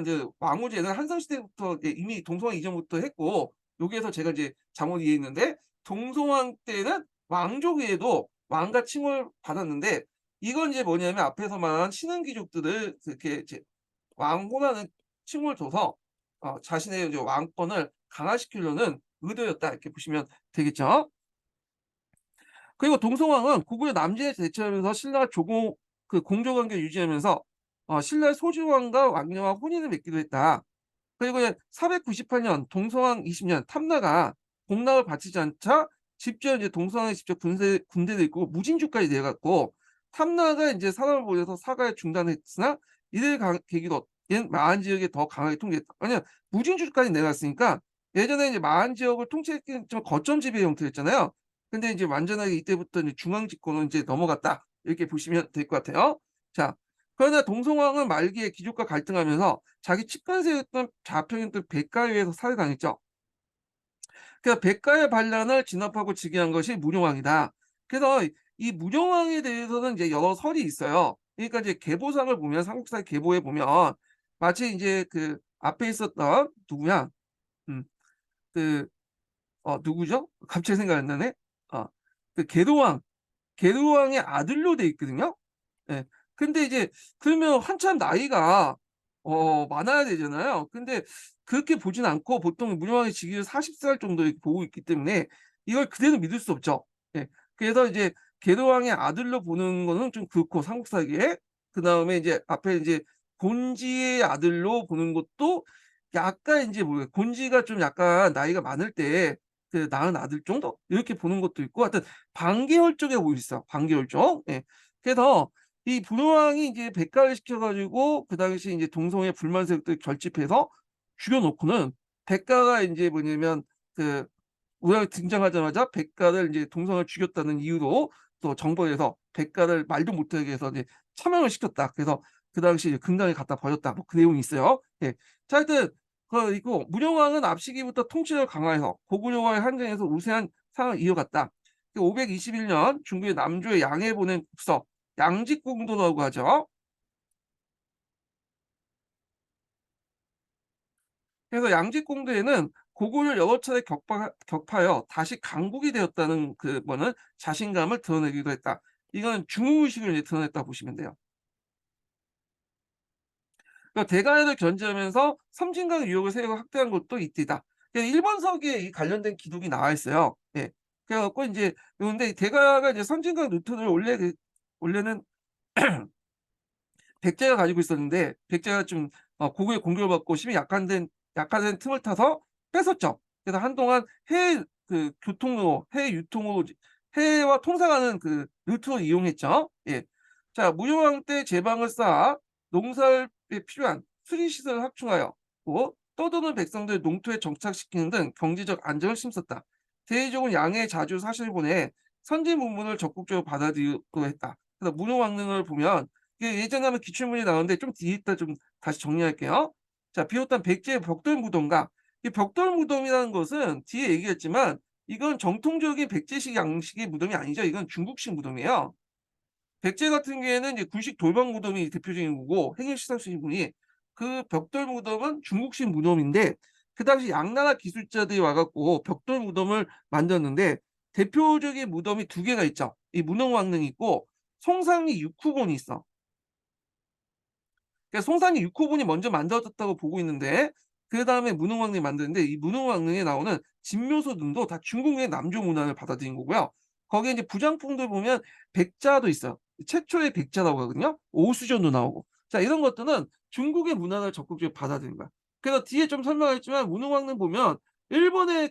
그 왕후제는 한성 시대부터 이미 동성왕 이전부터 했고, 여기에서 제가 이제 잘못 이해했는데, 동성왕 때는 왕족 외에도 왕과 칭호를 받았는데, 이건 이제 뭐냐면 앞에서 말한 신흥 귀족들을 그렇게 이제 왕후라는 칭호를 둬서 자신의 이제 왕권을 강화시키려는 의도였다, 이렇게 보시면 되겠죠. 그리고 동성왕은 고구려 남진에 대처하면서 신라와 공조 관계를 유지하면서 신라의 소주왕과 왕녀와 혼인을 맺기도 했다. 그리고 이제 498년 동성왕 20년 탐나가 공납을 바치지 않자 직접 이제 동성왕이 직접 군대를 이끌고 무진주까지 내려갔고, 탐나가 이제 사람을 보내서 사과에 중단했으나 이를 계기로 얘는 마한 지역에 더 강하게 통제했다. 왜냐면 무진주까지 내려갔으니까. 예전에 이제 마한 지역을 통치했긴 좀 거점 지배 형태였잖아요. 근데 이제 완전하게 이때부터 이제 중앙 집권으로 이제 넘어갔다, 이렇게 보시면 될 것 같아요. 자, 그러나 동성왕은 말기에 귀족과 갈등하면서 자기 측근세였던 좌표인들 백가에 의해서 살해당했죠. 그래서 백가의 반란을 진압하고 즉위한 것이 무령왕이다. 그래서 이 무령왕에 대해서는 이제 여러 설이 있어요. 그러니까 이제 계보상을 보면, 삼국사의 계보에 보면 마치 이제 그 앞에 있었던 누구야? 음, 그 누구죠? 갑자기 생각이 안 나네. 어, 그 계도왕의 아들로 돼 있거든요. 예. 근데 이제 그러면 한참 나이가 많아야 되잖아요. 근데 그렇게 보진 않고 보통 문효왕의 직위를 40살 정도 이렇게 보고 있기 때문에 이걸 그대로 믿을 수 없죠. 예. 그래서 이제 계도왕의 아들로 보는 거는 좀 그렇고 삼국사기에 그다음에 이제 앞에 이제 곤지의 아들로 보는 것도 약간 인제 뭐 곤지가 좀 약간 나이가 많을 때 그 낳은 아들 정도 이렇게 보는 것도 있고 하여튼 반계월 쪽에 보고 있어, 반계월 쪽. 예. 그래서 이 분호왕이 이제 백가를 시켜 가지고 그 당시 인제 동성애 불만 세력들 결집해서 죽여 놓고는 백가가 인제 뭐냐면 그 우양이 등장하자마자 백가를 인제 동성을 죽였다는 이유로 또 정부에서 백가를 말도 못하게 해서 이제 처형을 시켰다. 그래서 그 당시 이제 금강에 갖다 버렸다. 뭐 그 내용이 있어요. 예. 자 하여튼 있고 문영왕은 앞시기부터 통치력을 강화해서 고구려와의 한전에서 우세한 상을 이어갔다. 521년 중국의 남조의 양에 보낸 국서 양직공도라고 하죠. 그래서 양직공도에는 고구려를 여러 차례 격파하여 다시 강국이 되었다는 그거는 자신감을 드러내기도 했다. 이거는 중후의식을 이제 드러냈다고 보시면 돼요. 그러니까 대간을 견제하면서 섬진강 유역의 세력을 확대한 것도 이때다. 일본 서기에 이 관련된 기록이 나와 있어요. 예. 그래 갖고 인제 요런데 대가가 이제 섬진강 루트를 원래는 백제가 가지고 있었는데 백제가 좀 고구려에 공격을 받고 힘이 약화된 틈을 타서 뺏었죠. 그래서 한동안 해외 교통로, 해외 유통으로 해외와 통상하는 루트로 이용했죠. 예. 자 무효왕 때 제방을 쌓아 농사에 필요한 수리 시설을 확충하여 떠도는 백성들을 농토에 정착시키는 등 경제적 안정을 심었다. 대의적은 양의 자주 사신을 보내 선진 문문을 적극적으로 받아들이기도 했다. 그래서 문호왕릉을 보면 이게 예전에 한번 기출문제 나왔는데 좀 뒤에 있다 좀 다시 정리할게요. 자 비롯한 백제의 벽돌무덤과 이 벽돌무덤이라는 것은 뒤에 얘기했지만 이건 정통적인 백제식 양식의 무덤이 아니죠. 이건 중국식 무덤이에요. 백제 같은 경우에는 이제 군식 돌방 무덤이 대표적인 거고 행일시상수이분이 그 벽돌 무덤은 중국식 무덤인데 그 당시 양나라 기술자들이 와 갖고 벽돌 무덤을 만들었는데 대표적인 무덤이 두 개가 있죠. 이 문흥왕릉이 있고 송상리 육후본이 있어. 그러니까 송산이 6 호분이 먼저 만들어졌다고 보고 있는데 그다음에 문흥왕릉이 만드는데 이 문흥왕릉에 나오는 진묘소 등도 다 중국의 남조 문화를 받아들인 거고요. 거기에 이제 부장품들 보면 백자도 있어요. 최초의 백자라고 하거든요. 오수전도 나오고. 자 이런 것들은 중국의 문화를 적극적으로 받아들인 거야. 그래서 뒤에 좀 설명했지만 문흥왕릉 보면 일본의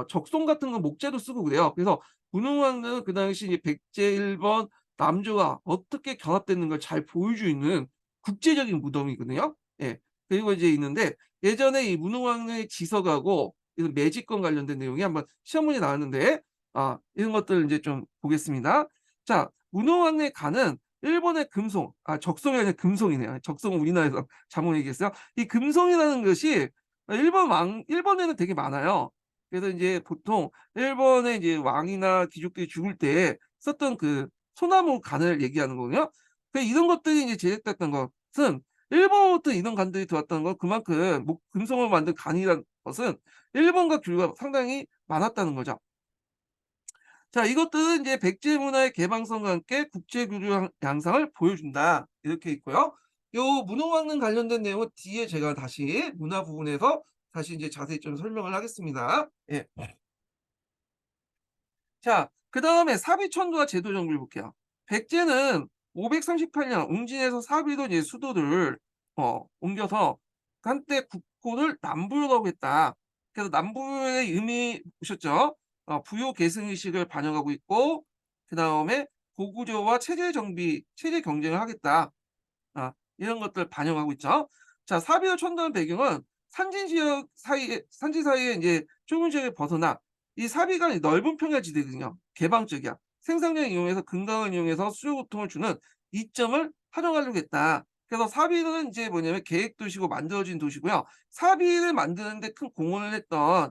적송 같은 거 목재도 쓰고 그래요. 그래서 문흥왕릉은 그 당시 이제 백제, 일본, 남조가 어떻게 결합되는 걸 잘 보여주고 있는 국제적인 무덤이거든요. 예. 그리고 이제 있는데 예전에 이 문흥왕릉의 지석하고 이런 매직권 관련된 내용이 한번 시험 문제 나왔는데 이런 것들을 인제 좀 보겠습니다. 자 문흥왕릉의 간은 일본의 금송 적송이 아니라 금송이네요. 적송은 우리나라에서 잘못 얘기했어요. 이 금송이라는 것이 일본에는 되게 많아요. 그래서 인제 보통 일본의 이제 왕이나 귀족들이 죽을 때 썼던 소나무 간을 얘기하는 거거든요. 이런 것들이 이제 제작됐던 것은 일본으로부터 이런 간들이 들어왔다는 건 그만큼 금속을 만든 간이라는 것은 일본과 교류가 상당히 많았다는 거죠. 자 이것들은 이제 백제 문화의 개방성과 함께 국제 교류 양상을 보여준다. 이렇게 있고요. 요 문호왕릉 관련된 내용은 뒤에 제가 다시 문화 부분에서 다시 인제 자세히 좀 설명을 하겠습니다. 예. 자 그다음에 사비천도와 제도 정비를 볼게요. 백제는 538년 웅진에서 사비로 이제 수도를 옮겨서 한때 국호를 남부요라고 했다. 그래서 남부요의 의미 보셨죠? 부요 계승 의식을 반영하고 있고 그다음에 고구려와 체제 정비, 체제 경쟁을 하겠다. 이런 것들 반영하고 있죠. 자 사비로 천도의 배경은 산지 사이에 인제 좁은 지역을 벗어나 이 사비가 넓은 평야지대거든요. 개방적이야. 생산량을 이용해서 금강을 이용해서 수요 고통을 주는 이점을 활용하려고 했다. 그래서 사비는 인제 뭐냐면 계획 도시고 만들어진 도시고요. 사비를 만드는 데 큰 공헌을 했던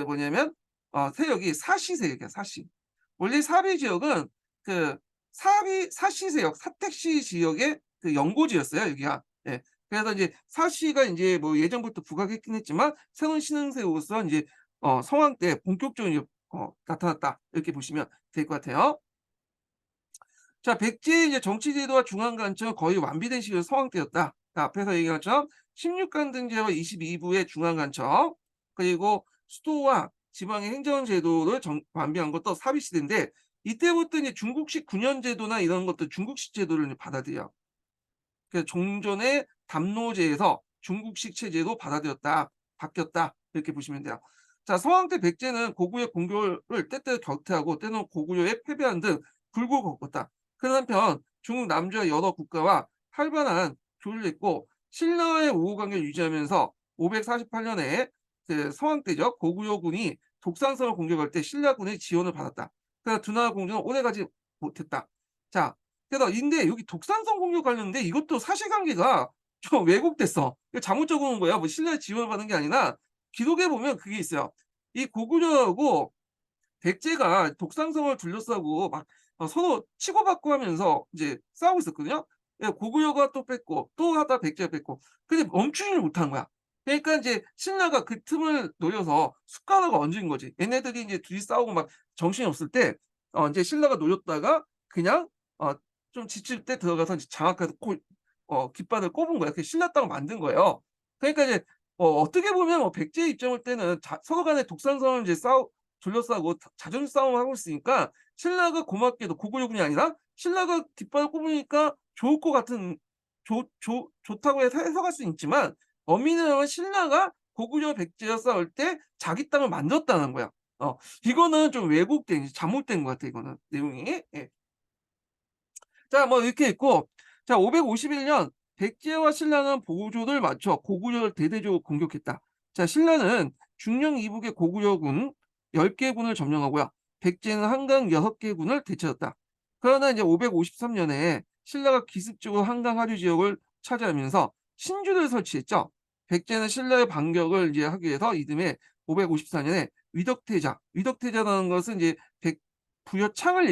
뭐냐면 세력이 사시 세력이야, 사시. 원래 사비 지역은 그 사시 세력, 사택시 지역의 연고지였어요, 여기가. 예. 그래서 이제 사시가 인제 뭐 예전부터 부각했긴 했지만 새로운 신흥세로서 인제 성황 때 본격적으로 이제 나타났다. 이렇게 보시면 될 것 같아요. 자 백제의 이제 정치 제도와 중앙 관청은 거의 완비된 시기가 성황 때였다. 앞에서 얘기한 것처럼 16간 등제와 22부의 중앙 관청 그리고 수도와 지방의 행정제도를 완비한 것도 사비 시대인데 이때부터 이제 중국식 군현제도나 이런 것들 중국식 제도를 이제 받아들여. 그래서 종전의 담노제에서 중국식 체제로 바뀌었다. 이렇게 보시면 돼요. 자, 서왕 때 백제는 고구려의 공격을 때때로 격퇴하고 때로는 고구려에 패배한 등 굴고 걷었다. 그 한편 중국 남주와 여러 국가와 활발한 교류를 했고 신라와의 우호 관계를 유지하면서 548년에 그 서왕 때죠. 고구려군이 독산성을 공격할 때 신라군의 지원을 받았다. 그러나 두 나라 공조는 오래가지 못했다. 자, 그래서 인데 여기 독산성 공격 관련인데 이것도 사실관계가 좀 왜곡됐어. 이거 잘못 적어 놓은 거야. 뭐 신라의 지원을 받은 게 아니라 기록에 보면 그게 있어요. 이 고구려하고 백제가 독산성을 둘러싸고 막 서로 치고받고 하면서 이제 싸우고 있었거든요. 예, 고구려가 또 뺐고 또 하다 백제가 뺐고. 근데 멈추지를 못한 거야. 그러니까 이제 신라가 그 틈을 노려서 숟가락을 얹은 거지. 얘네들이 이제 둘이 싸우고 막 정신이 없을 때 이제 신라가 노렸다가 그냥 어 좀 지칠 때 들어가서 이제 장악해서 깃발을 꼽은 거야. 그게 신라 땅을 만든 거예요. 그러니까 이제 어떻게 보면 백제의 입장일 때는 서로 간에 독산성을 이제 둘러싸고 자존심 싸움을 하고 있으니까 신라가 고맙게도 고구려군이 아니라 신라가 깃발을 꼽으니까 좋을 것 같은 좋다고 해석할 수는 있지만 엄밀히 신라가 고구려 백제와 싸울 때 자기 땅을 만들었다는 거야. 이거는 좀 왜곡된 잘못된 것 같아 이거는 내용이. 예. 자, 뭐 이렇게 있고 자 551년 백제와 신라는 보조를 맞춰 고구려를 대대적으로 공격했다. 자, 신라는 중령 이북의 고구려군 10개 군을 점령하고요. 백제는 한강 6개 군을 되찾았다. 그러나 이제 553년에 신라가 기습적으로 한강 하류 지역을 차지하면서 신주를 설치했죠. 백제는 신라의 반격을 이제 하기 위해서 이듬해 554년에 위덕태자라는 것은 이제 부여 창왕을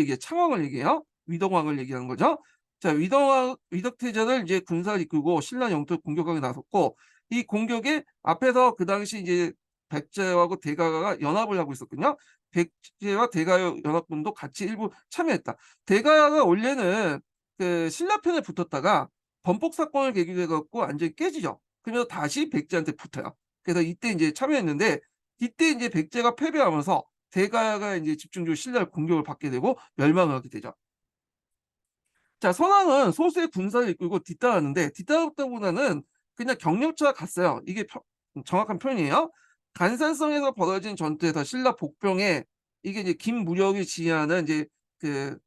얘기해요. 위덕왕을 얘기하는 거죠. 자, 위덕태자를 이제 군사를 이끌고 신라 영토를 공격하게 나섰고 이 공격에 앞에서 그 당시 이제 백제하고 대가가 연합을 하고 있었거든요. 백제와 대가 연합군도 같이 일부 참여했다. 대가가 원래는 그 신라 편에 붙었다가 번복 사건을 계기로 해갖고 완전히 깨지죠. 그러면서 다시 백제한테 붙어요. 그래서 이때 이제 참여했는데 이때 이제 백제가 패배하면서 대가가 이제 집중적으로 신라를 공격을 받게 되고 멸망을 하게 되죠. 자, 선왕은 소수의 군사를 이끌고 뒤따랐는데 뒤따랐다보다는 그냥 격려차가 갔어요. 이게 정확한 표현이에요. 간산성에서 벌어진 전투에서 신라 복병에 이게 이제 김무력이 지휘하는 이제 그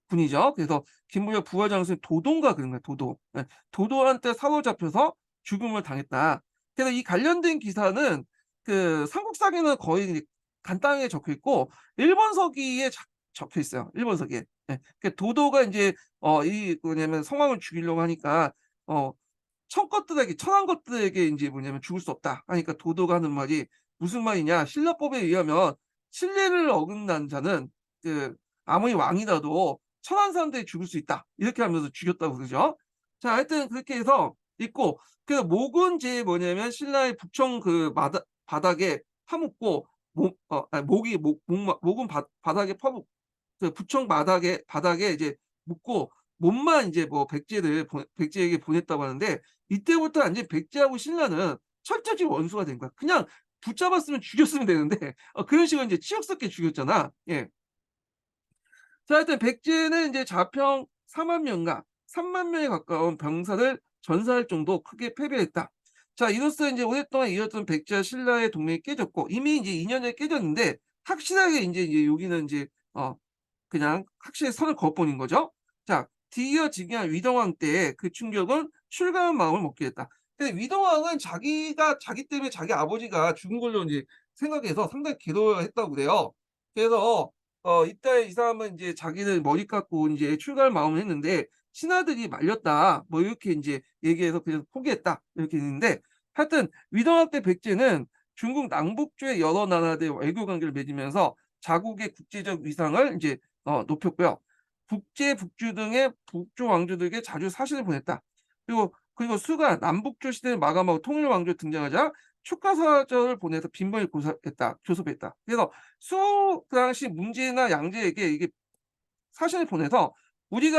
군이죠. 그래서 김무력 부하 장수인 도도인가 그런 거예요. 도도. 예, 도도한테 사로잡혀서 죽음을 당했다. 그래서 이 관련된 기사는 그 삼국사기는 거의 간단하게 적혀 있고 일본서기에 적혀 있어요. 일본서기에. 예. 그 도도가 이제 이 뭐냐면 성왕을 죽이려고 하니까 어 천한 것들에게 인제 뭐냐면 "죽을 수 없다." 하니까 도도가 하는 말이 무슨 말이냐. 신라법에 의하면 신뢰를 어긋난 자는 그 아무리 왕이라도 천한 사람들이 죽을 수 있다. 이렇게 하면서 죽였다고 그러죠. 자, 하여튼 그렇게 해서 있고 그 목은 이제 뭐냐면 신라의 북청 그 바닥에 파묻고 목은 바닥에 그 부청 바닥에 이제 묻고 몸만 이제 뭐 백제에게 보냈다고 하는데 이때부터 완전히 백제하고 신라는 철저히 원수가 된 거야. 그냥 붙잡았으면 죽였으면 되는데 그런 식으로 이제 치욕스럽게 죽였잖아. 예. 자, 하여튼 백제는 이제 자평 4만 명과 3만 명에 가까운 병사를 전사할 정도 크게 패배했다. 자, 이로써 이제 오랫동안 이어졌던 백제와 신라의 동맹이 깨졌고 이미 이제 2년 전에 깨졌는데 확실하게 이제 여기는 이제 그냥 확실히 선을 그어버린 거죠. 자, 뒤이어 즉위한 위동왕 때 그 충격은 출가한 마음을 먹게 했다. 근데 위동왕은 자기 때문에 자기 아버지가 죽은 걸로 이제 생각해서 상당히 괴로워했다고 그래요. 그래서 이때 이 사람은 이제 자기는 머리 깎고 이제 출가할 마음을 했는데 신하들이 말렸다. 뭐 이렇게 이제 얘기해서 그래서 포기했다. 이렇게 했는데 하여튼 위동왕 때 백제는 중국 남북조의 여러 나라들의 외교 관계를 맺으면서 자국의 국제적 위상을 이제 높였고요. 북주 등의 북조 왕조들에게 자주 사신을 보냈다. 그리고 수가 남북조 시대를 마감하고 통일 왕조 등장하자 축하사절을 보내서 빈번히 교섭했다. 그래서 그 당시 문제나 양제에게 이게 사신을 보내서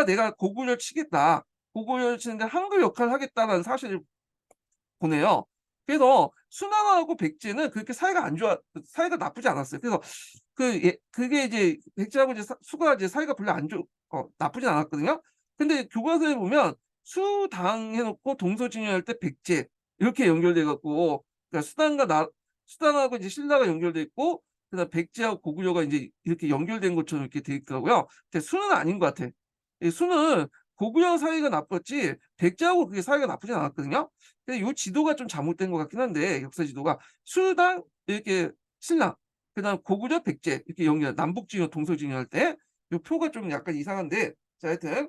내가 고구려를 치겠다. 고구려를 치는데 한글 역할을 하겠다는 사실을 보내요. 그래서 순왕하고 백제는 그렇게 사이가 나쁘지 않았어요. 그래서 그게 이제 백제하고 이제 수가 이제 사이가 별로 나쁘진 않았거든요. 근데 교과서에 보면 수당 해 놓고 동서진영할 때 백제 이렇게 연결돼 갖고, 그러니까 수단하고 이제 신라가 연결돼 있고, 그다음에 백제하고 고구려가 인제 이렇게 연결된 것처럼 이렇게 돼 있더라고요. 근데 수는 아닌 것 같아. 이 수는 고구려랑 사이가 나빴지 백제하고 그렇게 사이가 나쁘진 않았거든요. 근데 요 지도가 좀 잘못된 것 같긴 한데, 역사 지도가 수당 이렇게 신라, 그다음 고구려, 백제 이렇게 남북진영, 동서진영할 때 요 표가 좀 약간 이상한데, 자 하여튼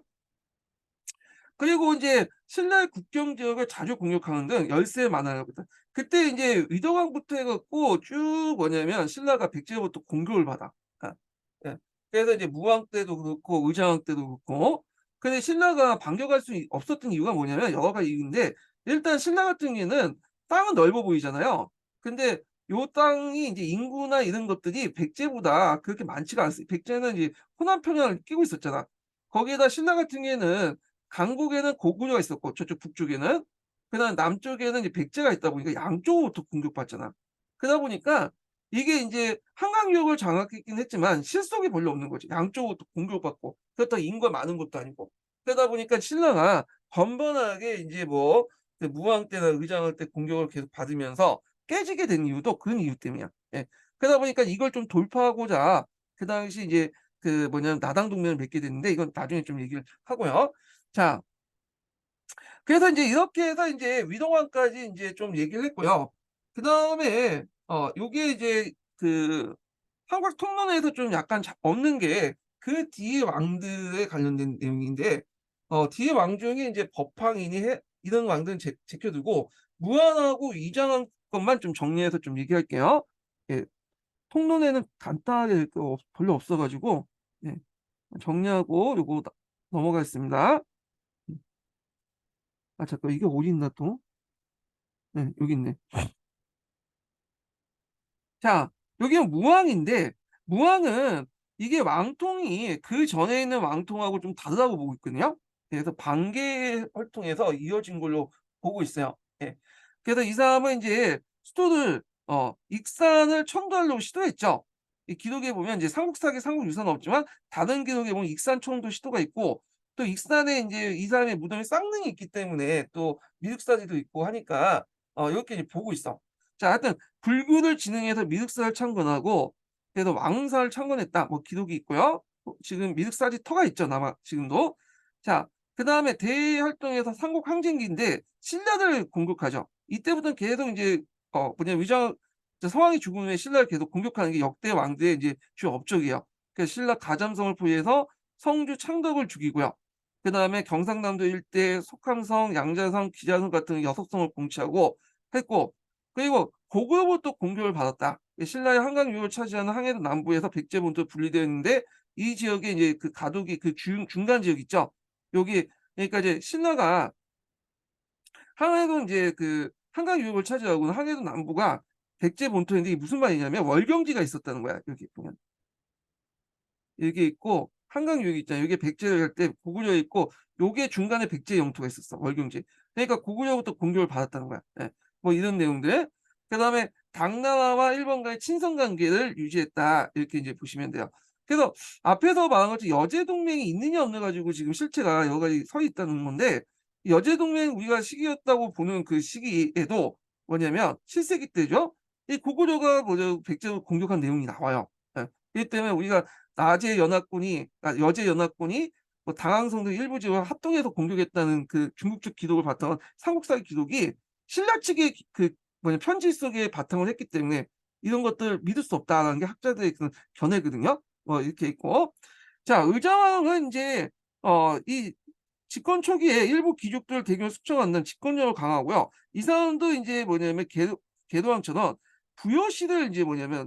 그리고 인제 신라의 국경 지역을 자주 공격하는 등 열세 만화였거든. 그때 인제 위덕왕부터 해 갖고 쭉 뭐냐면 신라가 백제로부터 공격을 받아. 아 예. 그래서 이제 무왕 때도 그렇고 의장왕 때도 그렇고. 근데 신라가 반격할 수 없었던 이유가 뭐냐면 여러 가지 이유인데, 일단 신라 같은 경우에는 땅은 넓어 보이잖아요. 근데 요 땅이 인제 인구나 이런 것들이 백제보다 그렇게 많지가 않았어요. 백제는 이제 호남 평양을 끼고 있었잖아. 거기에다 신라 같은 경우에는 강국에는 고구려가 있었고 저쪽 북쪽에는, 그다음 남쪽에는 이제 백제가 있다 보니까 양쪽으로부터 공격받잖아. 그러다 보니까 이게 인제 한강 유역을 장악했긴 했지만 실속이 별로 없는 거지. 양쪽으로부터 공격받고, 그렇다고 인구가 많은 것도 아니고. 그러다 보니까 신라가 번번하게 인제 뭐 그 무왕 때나 의장할 때 공격을 계속 받으면서 깨지게 된 이유도 그런 이유 때문이야. 예. 그러다 보니까 이걸 좀 돌파하고자 그 당시 이제 그 뭐냐면 나당 동맹을 맺게 됐는데, 이건 나중에 좀 얘기를 하고요. 자, 그래서 인제 이렇게 해서 인제 위동왕까지 인제 좀 얘기를 했고요. 그다음에 요게 이제 그 삼국통론에서 좀 약간 없는 게 그 뒤에 왕들에 관련된 내용인데, 뒤에 왕 중에 인제 법황이니 이런 왕들은 제껴 두고 무한하고 위장한 것만 좀 정리해서 좀 얘기할게요. 예. 통론에는 간단하게 별로 없어 가지고, 예, 정리하고 요거 넘어가겠습니다. 음. 아 잠깐, 이게 어디 있나 또? 네, 여기 있네. 자, 여기는 무왕인데, 무왕은 이게 왕통이 그전에 있는 왕통하고 좀 다르다고 보고 있거든요. 그래서 반개 활동에서 이어진 걸로 보고 있어요. 예. 그래서 이 사람은 인제 수도를 익산을 청도하려고 시도했죠. 이 기록에 보면 이제 삼국사기 삼국유사는 없지만 다른 기록에 보면 익산 청도 시도가 있고, 또 익산에 인제 이 사람의 무덤이 쌍릉이 있기 때문에 또 미륵사지도 있고 하니까 요렇게 이제 보고 있어. 자, 하여튼 불교를 진흥해서 미륵사를 창건하고, 그래서 왕사를 창건했다 뭐 기록이 있고요. 지금 미륵사지 터가 있죠, 남아 지금도. 자, 그다음에 대활동에서 삼국 항쟁기인데 신라를 공격하죠. 이때부터는 계속 인제 위장 성왕이 죽은 후에 신라를 계속 공격하는 게 역대 왕들의 인제 주 업적이에요. 그래서 신라 가잠성을 포위해서 성주 창덕을 죽이고요. 그다음에 경상남도 일대 속함성, 양자성, 기자성 같은 6성을 공치하고 했고, 그리고 고구려부터 공격을 받았다. 신라의 한강 유역을 차지하는 항해도 남부에서 백제 본토로 분리되어 있는데, 이 지역에 이제 그 가독이 그 중간 지역 있죠. 여기, 그러니까 이제 신라가 항해도 인제 그 한강 유역을 차지하고 항해도 남부가 백제 본토인데, 이게 무슨 말이냐면 월경지가 있었다는 거야. 여기 보면. 이게 있고 한강 유역이 있잖아요. 요게 백제를 할 때 고구려 있고, 요게 중간에 백제 영토가 있었어, 월경지. 그러니까 고구려부터 공격을 받았다는 거야. 예. 뭐 이런 내용들. 그다음에 당나라와 일본과의 친선 관계를 유지했다. 이렇게 인제 보시면 돼요. 그래서 앞에서 말한 것처럼 여제 동맹이 있느냐 없느냐 가지고 지금 실체가 여러 가지 서 있다는 건데, 여제 동맹 우리가 시기였다고 보는 그 시기에도 뭐냐면 7 세기 때죠. 이 고구려가 백제를 공격한 내용이 나와요. 예. 그렇기 때문에 우리가 여제 연합군이 뭐 당황성 등 일부 지역을 합동해서 공격했다는 그 중국적 기록을 바탕한 삼국사의 기록이 신라 측의 편지 속에 바탕을 했기 때문에 이런 것들을 믿을 수 없다라는 게 학자들의 그런 견해거든요. 이렇게 있고. 자, 의자왕은 인제 이 집권 초기에 일부 귀족들 대교를 숙청하는 집권력을 강화하고요. 이 사람도 인제 계도왕처럼 부여시를 인제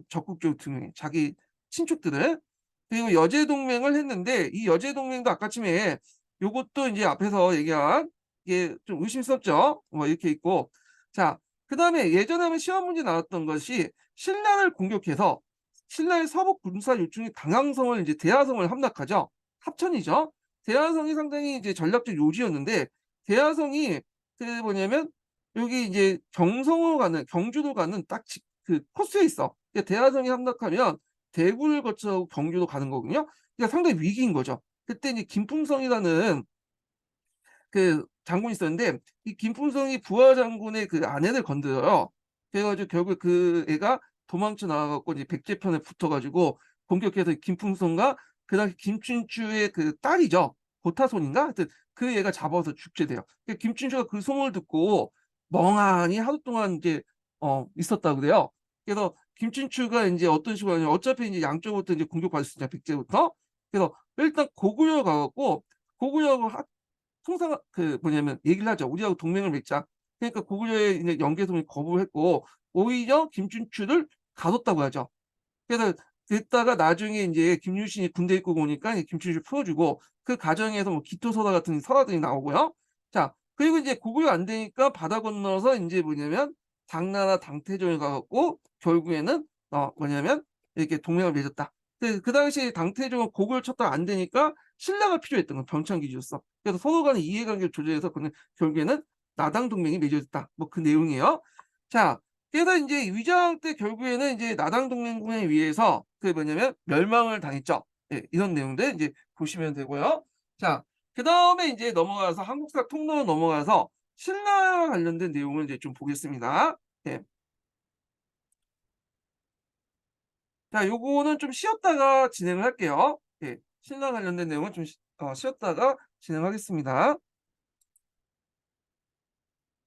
적극적으로 등용해, 자기 친족들을. 그리고 여제 동맹을 했는데, 이 여제 동맹도 아까쯤에 요것도 인제 앞에서 얘기한 이게 좀 의심스럽죠. 이렇게 있고. 자, 그다음에 예전에 한번 시험 문제 나왔던 것이 신라를 공격해서 신라의 서북 군사 요충지 당항성을 인제 대하성을 함락하죠. 합천이죠. 대하성이 상당히 이제 전략적 요지였는데, 대하성이 그 뭐냐면 여기 이제 경성으로 가는 경주로 가는 딱 그 코스에 있어. 그러니까 대화성이 함락하면 대구를 거쳐 경주로 가는 거거든요. 그러니까 상당히 위기인 거죠. 그때 이제 김풍성이라는 그 장군이 있었는데 이 김풍성이 부하 장군의 그 아내를 건드려요. 그래 가지고 결국에 그 애가 도망쳐 나와 갖고 이제 백제편에 붙어 가지고 공격해서 김풍성과 그 당시 김춘추의 그 딸이죠. 고타손인가? 하여튼 그 애가 잡아서 죽게 돼요. 그 김춘추가 그 소문을 듣고 멍하니 하루 동안 이제 있었다고 그래요. 그래서 김춘추가 인제 어떤 식으로 하냐면 어차피 인제 양쪽부터 이제 공격받을 수 있잖아요, 백제부터. 그래서 일단 고구려 가 갖고 고구려하고 통상 그 뭐냐면 얘기를 하죠. "우리하고 동맹을 맺자." 그러니까 고구려의 이제 연개성이 거부를 했고 오히려 김춘추를 가뒀다고 하죠. 그래서 그랬다가 나중에 인제 김유신이 군대 이끌고 오니까 이 김춘추를 풀어주고 그 과정에서 뭐 기토서사 같은 설화들이 나오고요. 자 그리고 이제 고구려 안 되니까 바다 건너서 인제 뭐냐면 당나라 당태종에 가 갖고 결국에는 뭐냐면 이렇게 동맹을 맺었다. 그 당시에 당태종은 고구려를 쳤다가 안 되니까 신라가 필요했던 거야, 병창기지로서. 그래서 서로 간의 이해관계를 조절해서 그는 결국에는 나당 동맹이 맺어졌다. 뭐 그 내용이에요. 자 그래서 인제 위장 때 결국에는 이제 나당 동맹군에 의해서 그게 뭐냐면 멸망을 당했죠. 예 이런 내용들 인제 보시면 되고요. 자 그다음에 인제 넘어가서 한국사 통로로 넘어가서 신라와 관련된 내용을 이제 좀 보겠습니다. 예. 자 요거는 좀 쉬었다가 진행을 할게요. 예. 신라 관련된 내용은 좀 쉬었다가 진행하겠습니다.